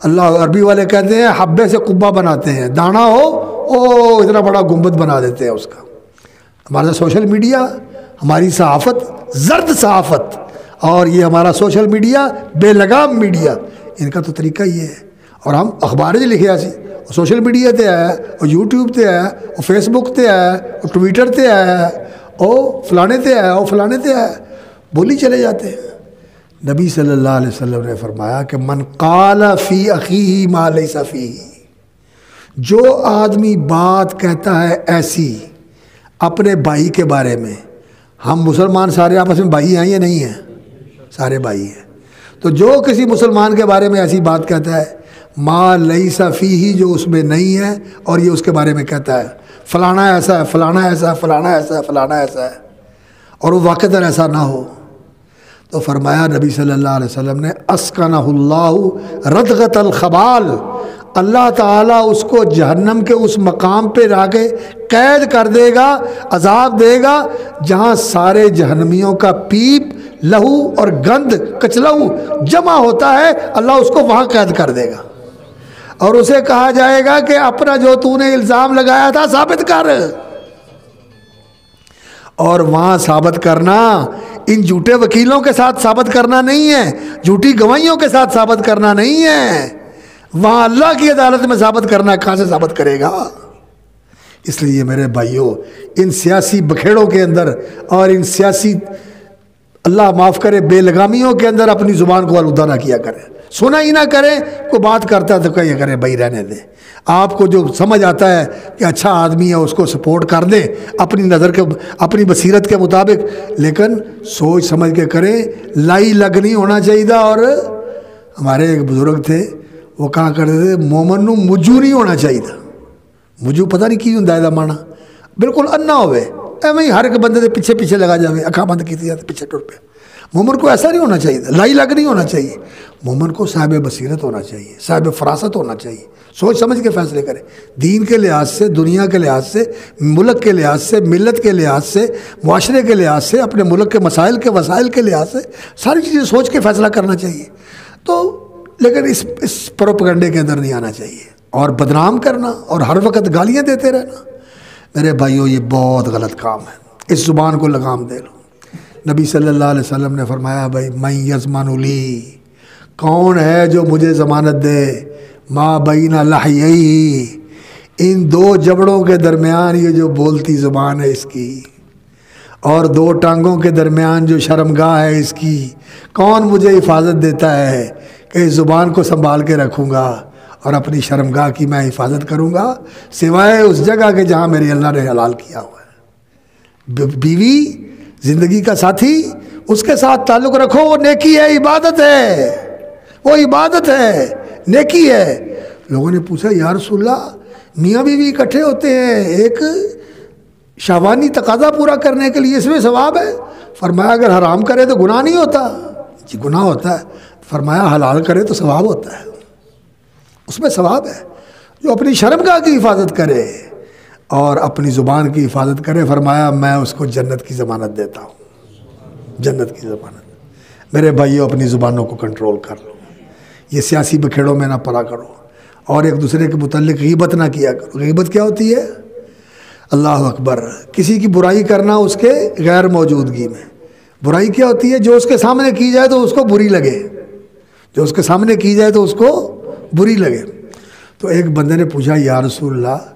اللہ عربی والے کہتے ہیں حبے سے قبہ بناتے ہیں، دانا ہو او اتنا بڑا گنبد بنا دیتے ہیں اس کا. ہمارا سوشل میڈیا، ہماری صحافت زرد صحافت، اور یہ ہمارا سوشل میڈیا بے لگام میڈیا، ان کا تو طریقہ یہ ہے. اور ہم اخبار جو لکھے ایسی سوشل میڈیا تے آیا، اور یوٹیوب تے آیا، اور فیس بک تے آیا، اور ٹویٹر تے آیا، اور فلانے تے آیا، اور فلانے تے آیا، بولی چلے جاتے ہیں. نبی صلی اللہ علیہ وسلم نے فرمایا کہ من قال فی اخیہ ما لیس فیہ، جو آدمی بات کہتا ہے ایسی اپنے بھائی کے بارے میں، ہم مسلمان سارے آپس میں بھائی ہیں یا نہیں ہیں؟ سارے بھائی ہیں. تو جو کسی مسلمان کے بارے میں ایسی بات کہتا ہے ما لیس فیہ، جو اس میں نہیں ہے، اور یہ اس کے بارے میں کہتا ہے فلانا ایسا ہے، فلانا ایسا ہے، فلانا ایسا ہے، فلانا ایسا ہے، اور وہ واقعتاً ایسا نہ ہو، تو فرمایا نبی صلی اللہ علیہ وسلم نے اسکنہ اللہ ردغت الخبال، اللہ تعالیٰ اس کو جہنم کے اس مقام پہ لا کے قید کر دے گا، عذاب دے گا جہاں سارے جہنمیوں کا پیپ، لہو اور گند، کچلہو جمع ہوتا ہے، اللہ اس کو وہاں قید کر دے گا، اور اسے کہا جائے گا کہ اپنا جو تو نے الزام لگایا تھا ثابت کر. اور وہاں ثابت کرنا ان جھوٹے وکیلوں کے ساتھ ثابت کرنا نہیں ہے، جھوٹی گواہیوں کے ساتھ ثابت کرنا نہیں ہے، وہاں اللہ کی عدالت میں ثابت کرنا. کہاں سے ثابت کرے گا؟ اس لیے میرے بھائیوں، ان سیاسی بکھیڑوں کے اندر اور ان سیاسی اللہ معاف کرے بے لگامیوں کے اندر اپنی زبان کو آلودہ نہ کیا کریں، سنا ہی نہ کریں. کوئی بات کرتا ہے تو کہا کریں بھائی رہنے دیں. آپ کو جو سمجھ آتا ہے کہ اچھا آدمی ہے اس کو سپورٹ کر دیں اپنی نظر کے، اپنی بصیرت کے مطابق، لیکن سوچ سمجھ کے کریں. لائی لگ نہیں ہونا چاہیے تھا. اور ہمارے ایک بزرگ تھے وہ کہا کرتے تھے مومن نو مجو نہیں ہونا چاہیے تھا. مجو پتہ نہیں کی ہوں دا مانا، بالکل انا ہوئے ایویں ہی ہر ایک بندے دے پیچھے پیچھے لگا جائے، اکھاں بند کی جاتے پیچھے ٹر پہ. مومن کو ایسا نہیں ہونا چاہیے تھا، لائی لگ نہیں ہونا چاہیے. مومن کو صاحب بصیرت ہونا چاہیے، صاحب فراست ہونا چاہیے، سوچ سمجھ کے فیصلے کرے، دین کے لحاظ سے، دنیا کے لحاظ سے، ملک کے لحاظ سے، ملت کے لحاظ سے، معاشرے کے لحاظ سے، اپنے ملک کے مسائل کے وسائل کے لحاظ سے ساری چیزیں سوچ کے فیصلہ کرنا چاہیے. تو لیکن اس پروپیگنڈے کے اندر نہیں آنا چاہیے، اور بدنام کرنا اور ہر وقت گالیاں دیتے رہنا. میرے بھائیوں یہ بہت غلط کام ہے، اس زبان کو لگام دے لو. نبی صلی اللہ علیہ وسلم نے فرمایا بھائی من یضمن لی، کون ہے جو مجھے ضمانت دے، ما بین لحیئی، ان دو جبڑوں کے درمیان یہ جو بولتی زبان ہے اس کی، اور دو ٹانگوں کے درمیان جو شرمگاہ ہے اس کی، کون مجھے حفاظت دیتا ہے کہ اس زبان کو سنبھال کے رکھوں گا اور اپنی شرمگاہ کی میں حفاظت کروں گا، سوائے اس جگہ کے جہاں میرے اللہ نے حلال کیا ہوا ہے. بیوی زندگی کا ساتھی، اس کے ساتھ تعلق رکھو، وہ نیکی ہے، عبادت ہے، وہ عبادت ہے، نیکی ہے. لوگوں نے پوچھا یا رسول اللہ میاں بیوی اکٹھے ہوتے ہیں ایک شہوانی تقاضا پورا کرنے کے لیے، اس میں ثواب ہے؟ فرمایا اگر حرام کرے تو گناہ نہیں ہوتا. جی گناہ ہوتا ہے. فرمایا حلال کرے تو ثواب ہوتا ہے، اس میں ثواب ہے. جو اپنی شرمگاہ کی حفاظت کرے اور اپنی زبان کی حفاظت کرے، فرمایا میں اس کو جنت کی ضمانت دیتا ہوں، جنت کی ضمانت. میرے بھائیوں اپنی زبانوں کو کنٹرول کر لو، یہ سیاسی بکھیڑوں میں نہ پڑا کرو، اور ایک دوسرے کے متعلق غیبت نہ کیا کرو. غیبت کیا ہوتی ہے؟ اللہ اکبر، کسی کی برائی کرنا اس کے غیر موجودگی میں. برائی کیا ہوتی ہے؟ جو اس کے سامنے کی جائے تو اس کو بری لگے، جو اس کے سامنے کی جائے تو اس کو بری لگے. تو ایک بندے نے پوچھا یا رسول اللہ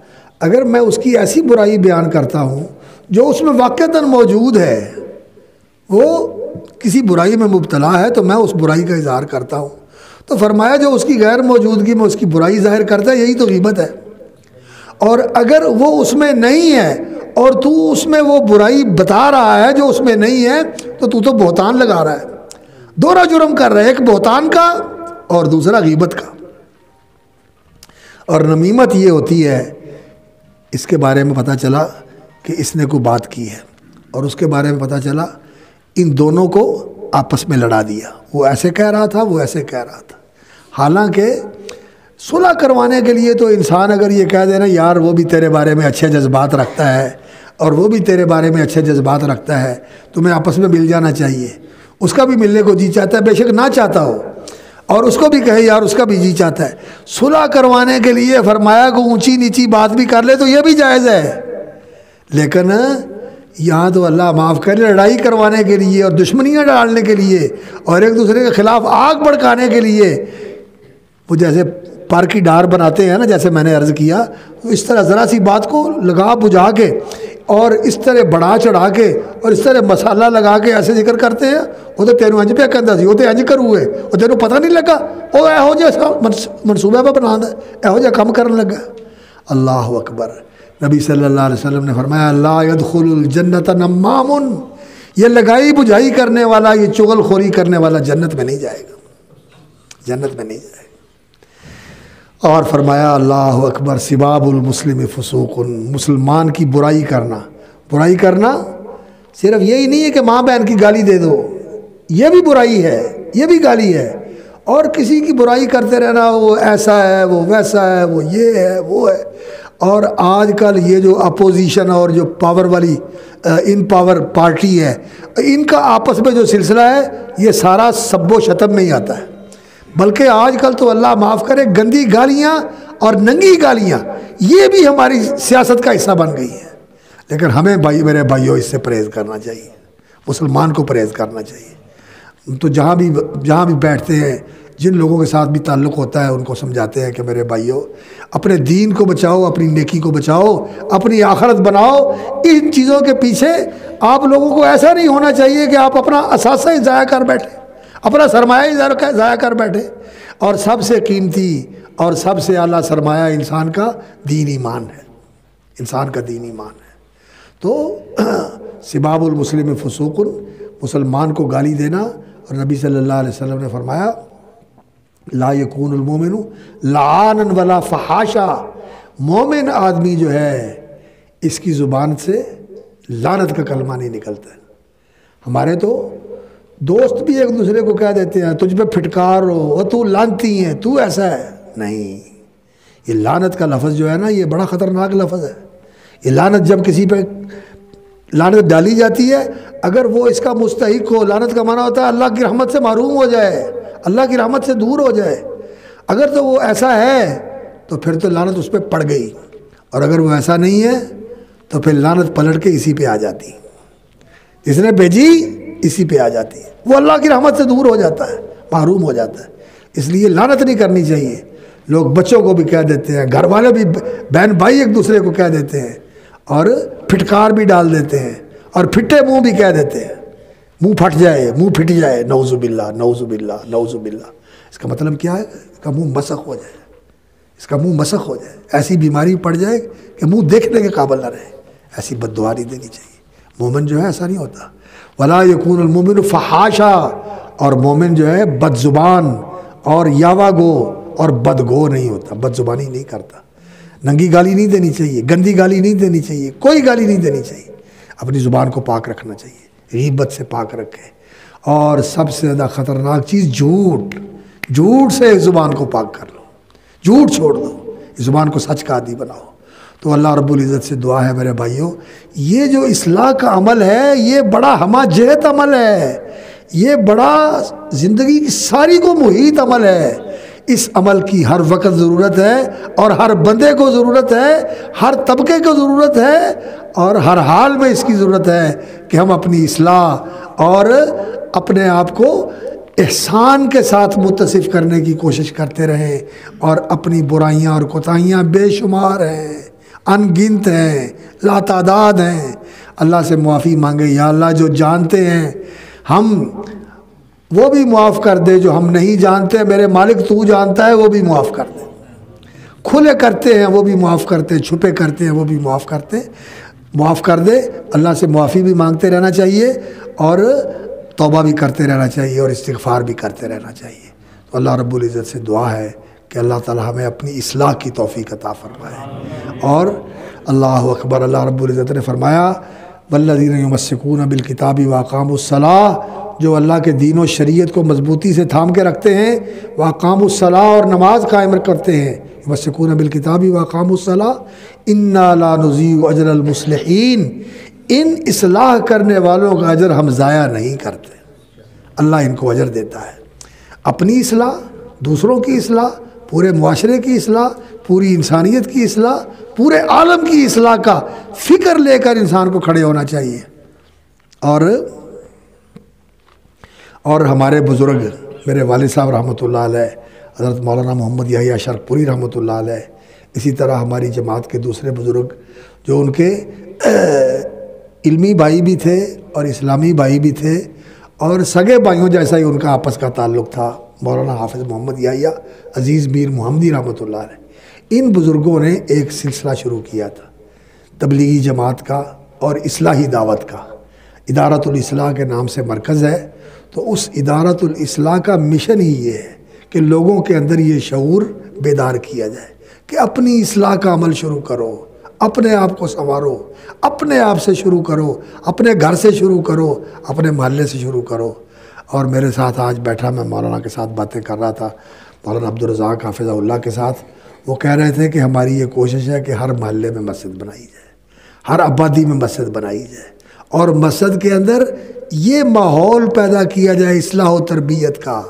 اگر میں اس کی ایسی برائی بیان کرتا ہوں جو اس میں واقعتاً موجود ہے، وہ کسی برائی میں مبتلا ہے تو میں اس برائی کا اظہار کرتا ہوں، تو فرمایا جو اس کی غیر موجودگی میں اس کی برائی ظاہر کرتا ہے یہی تو غیبت ہے. اور اگر وہ اس میں نہیں ہے اور تو اس میں وہ برائی بتا رہا ہے جو اس میں نہیں ہے تو بہتان لگا رہا ہے، دوہرا جرم کر رہا ہے، ایک بہتان کا اور دوسرا غیبت کا. اور نمیمت یہ ہوتی ہے، اس کے بارے میں پتہ چلا کہ اس نے کوئی بات کی ہے، اور اس کے بارے میں پتہ چلا ان دونوں کو آپس میں لڑا دیا. وہ ایسے کہہ رہا تھا، وہ ایسے کہہ رہا تھا. حالانکہ صلح کروانے کے لیے تو انسان اگر یہ کہہ دے نا یار وہ بھی تیرے بارے میں اچھے جذبات رکھتا ہے اور وہ بھی تیرے بارے میں اچھے جذبات رکھتا ہے، تمہیں آپس میں مل جانا چاہیے. اس کا بھی ملنے کو جی چاہتا ہے، بے شک نہ چاہتا ہو، اور اس کو بھی کہے یار اس کا بھی جی چاہتا ہے. صلح کروانے کے لیے فرمایا کہ اونچی نیچی بات بھی کر لے تو یہ بھی جائز ہے. لیکن یہاں تو اللہ معاف کرے، لڑائی کروانے کے لیے اور دشمنیاں ڈالنے کے لیے اور ایک دوسرے کے خلاف آگ بھڑکانے کے لیے وہ جیسے پر کی ڈار بناتے ہیں نا، جیسے میں نے عرض کیا، اس طرح ذرا سی بات کو لگا بجھا کے اور اس طرح بڑھا چڑھا کے اور اس طرح مسالہ لگا کے ایسے ذکر کرتے ہیں. وہ تو تینوں انج پہ کہندا سی، وہ تو انج کرو ہے، وہ تینوں پتہ نہیں لگا، وہ یہو جہا منصوبہ پہ بنا ہے، یہو جہا کام کرنے لگا. اللہ اکبر. نبی صلی اللہ علیہ وسلم نے فرمایا لا يدخل الجنت نمام، یہ لگائی بجھائی کرنے والا، یہ چغل خوری کرنے والا جنت میں نہیں جائے گا، جنت میں نہیں جائے گا. اور فرمایا اللہ اکبر سباب المسلم فسوق، مسلمان کی برائی کرنا صرف یہی نہیں ہے کہ ماں بہن کی گالی دے دو، یہ بھی برائی ہے، یہ بھی گالی ہے. اور کسی کی برائی کرتے رہنا، وہ ایسا ہے، وہ ویسا ہے، وہ یہ ہے، وہ ہے. اور آج کل یہ جو اپوزیشن اور جو پاور والی ان پاور پارٹی ہے، ان کا آپس میں جو سلسلہ ہے یہ سارا سب و شتم میں ہی آتا ہے. بلکہ آج کل تو اللہ معاف کرے گندی گالیاں اور ننگی گالیاں یہ بھی ہماری سیاست کا حصہ بن گئی ہیں. لیکن ہمیں میرے بھائیوں اس سے پرہیز کرنا چاہیے، مسلمان کو پرہیز کرنا چاہیے. تو جہاں بھی بیٹھتے ہیں، جن لوگوں کے ساتھ بھی تعلق ہوتا ہے ان کو سمجھاتے ہیں کہ میرے بھائیوں اپنے دین کو بچاؤ، اپنی نیکی کو بچاؤ، اپنی آخرت بناؤ. ان چیزوں کے پیچھے آپ لوگوں کو ایسا نہیں ہونا چاہیے کہ آپ اپنا اثاثہ ہی ضائع کر بیٹھے، اپنا سرمایہ ہی ضائع کر بیٹھے. اور سب سے قیمتی اور سب سے اعلیٰ سرمایہ انسان کا دین ایمان ہے، انسان کا دین ایمان ہے. تو سباب المسلم فسوق، مسلمان کو گالی دینا. اور نبی صلی اللہ علیہ وسلم نے فرمایا لا یکون المومن لعانا ولا فحاشا، مومن آدمی جو ہے اس کی زبان سے لعنت کا کلمہ نہیں نکلتا ہے. ہمارے تو دوست بھی ایک دوسرے کو کہہ دیتے ہیں تجھ پہ پھٹکار ہو، وہ تو لعنتی ہے، تو ایسا ہے. نہیں، یہ لعنت کا لفظ جو ہے نا یہ بڑا خطرناک لفظ ہے. یہ لعنت جب کسی پہ لعنت ڈالی جاتی ہے، اگر وہ اس کا مستحق ہو، لعنت کا معنی ہوتا ہے اللہ کی رحمت سے محروم ہو جائے، اللہ کی رحمت سے دور ہو جائے. اگر تو وہ ایسا ہے تو پھر تو لعنت اس پہ پڑ گئی، اور اگر وہ ایسا نہیں ہے تو پھر لعنت پلٹ کے اسی پہ آ جاتی، جس نے بھیجی اسی پہ آ جاتی ہے. وہ اللہ کی رحمت سے دور ہو جاتا ہے، محروم ہو جاتا ہے. اس لیے لعنت نہیں کرنی چاہیے. لوگ بچوں کو بھی کہہ دیتے ہیں، گھر والے بھی، بہن بھائی ایک دوسرے کو کہہ دیتے ہیں اور پھٹکار بھی ڈال دیتے ہیں اور پھٹے منہ بھی کہہ دیتے ہیں، منہ پھٹ جائے، منہ پھٹ جائے، نعوذ باللہ نعوذ باللہ نعوذ باللہ. اس کا مطلب کیا ہے؟ اس کا منہ مسخ ہو جائے، اس کا منہ مسخ ہو جائے، ایسی بیماری پڑ جائے کہ منہ دیکھنے کے قابل نہ رہے. ایسی بد دعا نہیں دینی چاہیے. مومن جو ہے ایسا نہیں ہوتا. ولا یکون المومن فحاشا، اور مومن جو ہے بد زبان اور یاوا گو اور بد گو نہیں ہوتا، بد زبانی نہیں کرتا. ننگی گالی نہیں دینی چاہیے، گندی گالی نہیں دینی چاہیے، کوئی گالی نہیں دینی چاہیے. اپنی زبان کو پاک رکھنا چاہیے، غیبت سے پاک رکھے. اور سب سے زیادہ خطرناک چیز جھوٹ سے زبان کو پاک کر لو، جھوٹ چھوڑ دو، زبان کو سچ کا عادی بناؤ. تو اللہ رب العزت سے دعا ہے میرے بھائیوں، یہ جو اصلاح کا عمل ہے یہ بڑا ہمہ جہت عمل ہے، یہ بڑا زندگی کی ساری کو محیط عمل ہے. اس عمل کی ہر وقت ضرورت ہے اور ہر بندے کو ضرورت ہے، ہر طبقے کو ضرورت ہے، اور ہر حال میں اس کی ضرورت ہے کہ ہم اپنی اصلاح اور اپنے آپ کو احسان کے ساتھ متصف کرنے کی کوشش کرتے رہیں. اور اپنی برائیاں اور کوتاہیاں بے شمار ہیں، ان گنت ہیں، لا تعداد ہیں. اللہ سے معافی مانگے، یا اللہ جو جانتے ہیں ہم وہ بھی معاف کر دے، جو ہم نہیں جانتے میرے مالک تو جانتا ہے وہ بھی معاف کر دے. کھلے کرتے ہیں وہ بھی معاف کرتے، چھپے کرتے ہیں وہ بھی معاف کر دے. اللہ سے معافی بھی مانگتے رہنا چاہیے اور توبہ بھی کرتے رہنا چاہیے اور استغفار بھی کرتے رہنا چاہیے. تو اللہ رب العزت سے دعا ہے کہ اللہ تعالی ہمیں اپنی اصلاح کی توفیق عطا فرمائے. اور اللہ اکبر، اللہ رب العزت نے فرمایا والذین یمسکون بالکتاب واقاموا الصلاۃ، جو اللہ کے دین و شریعت کو مضبوطی سے تھام کے رکھتے ہیں، واقاموا الصلاۃ، اور نماز قائم کرتے ہیں، یمسکون بالکتاب واقاموا الصلاۃ انا لا نضیع اجر المصلحین، ان اصلاح کرنے والوں کا اجر ہم ضائع نہیں کرتے، اللہ ان کو اجر دیتا ہے۔ اپنی اصلاح، دوسروں کی اصلاح، پورے معاشرے کی اصلاح، پوری انسانیت کی اصلاح، پورے عالم کی اصلاح کا فکر لے کر انسان کو کھڑے ہونا چاہیے۔ اور ہمارے بزرگ، میرے والد صاحب رحمۃ اللہ علیہ، حضرت مولانا محمد یحییٰ شرق پوری رحمۃ اللہ علیہ، اسی طرح ہماری جماعت کے دوسرے بزرگ جو ان کے علمی بھائی بھی تھے اور اسلامی بھائی بھی تھے، اور سگے بھائیوں جیسا ہی ان کا آپس کا تعلق تھا، مولانا حافظ محمد یحییٰ عزیز میر محمدی رحمۃ اللہ علیہ، ان بزرگوں نے ایک سلسلہ شروع کیا تھا تبلیغی جماعت کا اور اصلاحی دعوت کا۔ ادارۃ الاصلاح کے نام سے مرکز ہے، تو اس ادارۃ الاصلاح کا مشن ہی یہ ہے کہ لوگوں کے اندر یہ شعور بیدار کیا جائے کہ اپنی اصلاح کا عمل شروع کرو، اپنے آپ کو سنوارو، اپنے آپ سے شروع کرو، اپنے گھر سے شروع کرو، اپنے محلے سے شروع کرو۔ اور میرے ساتھ آج بیٹھا، میں مولانا کے ساتھ باتیں کر رہا تھا، مولانا عبدالرزاق حافظہ اللہ کے ساتھ، وہ کہہ رہے تھے کہ ہماری یہ کوشش ہے کہ ہر محلے میں مسجد بنائی جائے، ہر آبادی میں مسجد بنائی جائے، اور مسجد کے اندر یہ ماحول پیدا کیا جائے اصلاح و تربیت کا،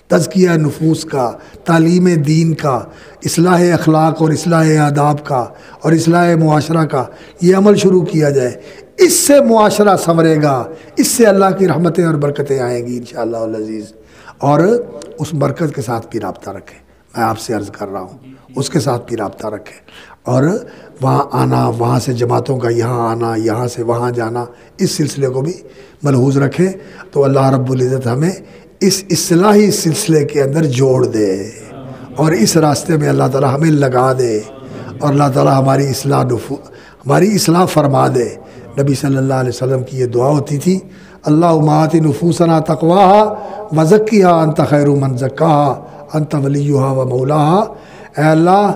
تزکیہ نفوس کا، تعلیم دین کا، اصلاح اخلاق اور اصلاح آداب کا اور اصلاح معاشرہ کا یہ عمل شروع کیا جائے۔ اس سے معاشرہ سنورے گا، اس سے اللہ کی رحمتیں اور برکتیں آئیں گی انشاءاللہ العزیز۔ اور اس مرکز کے ساتھ بھی رابطہ رکھیں، میں آپ سے عرض کر رہا ہوں، اس کے ساتھ بھی رابطہ رکھیں، اور وہاں آنا، وہاں سے جماعتوں کا یہاں آنا، یہاں سے وہاں جانا، اس سلسلے کو بھی ملحوظ رکھیں، تو اللہ رب العزت ہمیں اس اصلاحی سلسلے کے اندر جوڑ دے، اور اس راستے میں اللہ تعالی ہمیں لگا دے، اور اللہ تعالی ہماری اصلاح فرما دے۔ نبی صلی اللہ علیہ وسلم کی یہ دعا ہوتی تھی، اللہم آت نفوسنا تقواہا وزکیہا انت خیر من زکاہا انت ولیہا و مولاہا، اے اللہ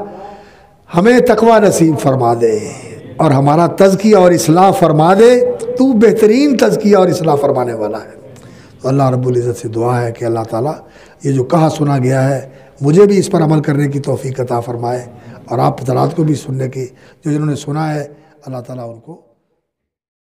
ہمیں تقوی نصیب فرما دے اور ہمارا تزکیہ اور اصلاح فرما دے، تو بہترین تزکیہ اور اصلاح فرمانے والا ہے۔ تو اللہ رب العزت سے دعا ہے کہ اللہ تعالیٰ یہ جو کہا سنا گیا ہے مجھے بھی اس پر عمل کرنے کی توفیق عطا فرمائے، اور آپ حضرات کو بھی سننے کی، جو جنہوں نے سنا ہے اللہ تعالیٰ ان کو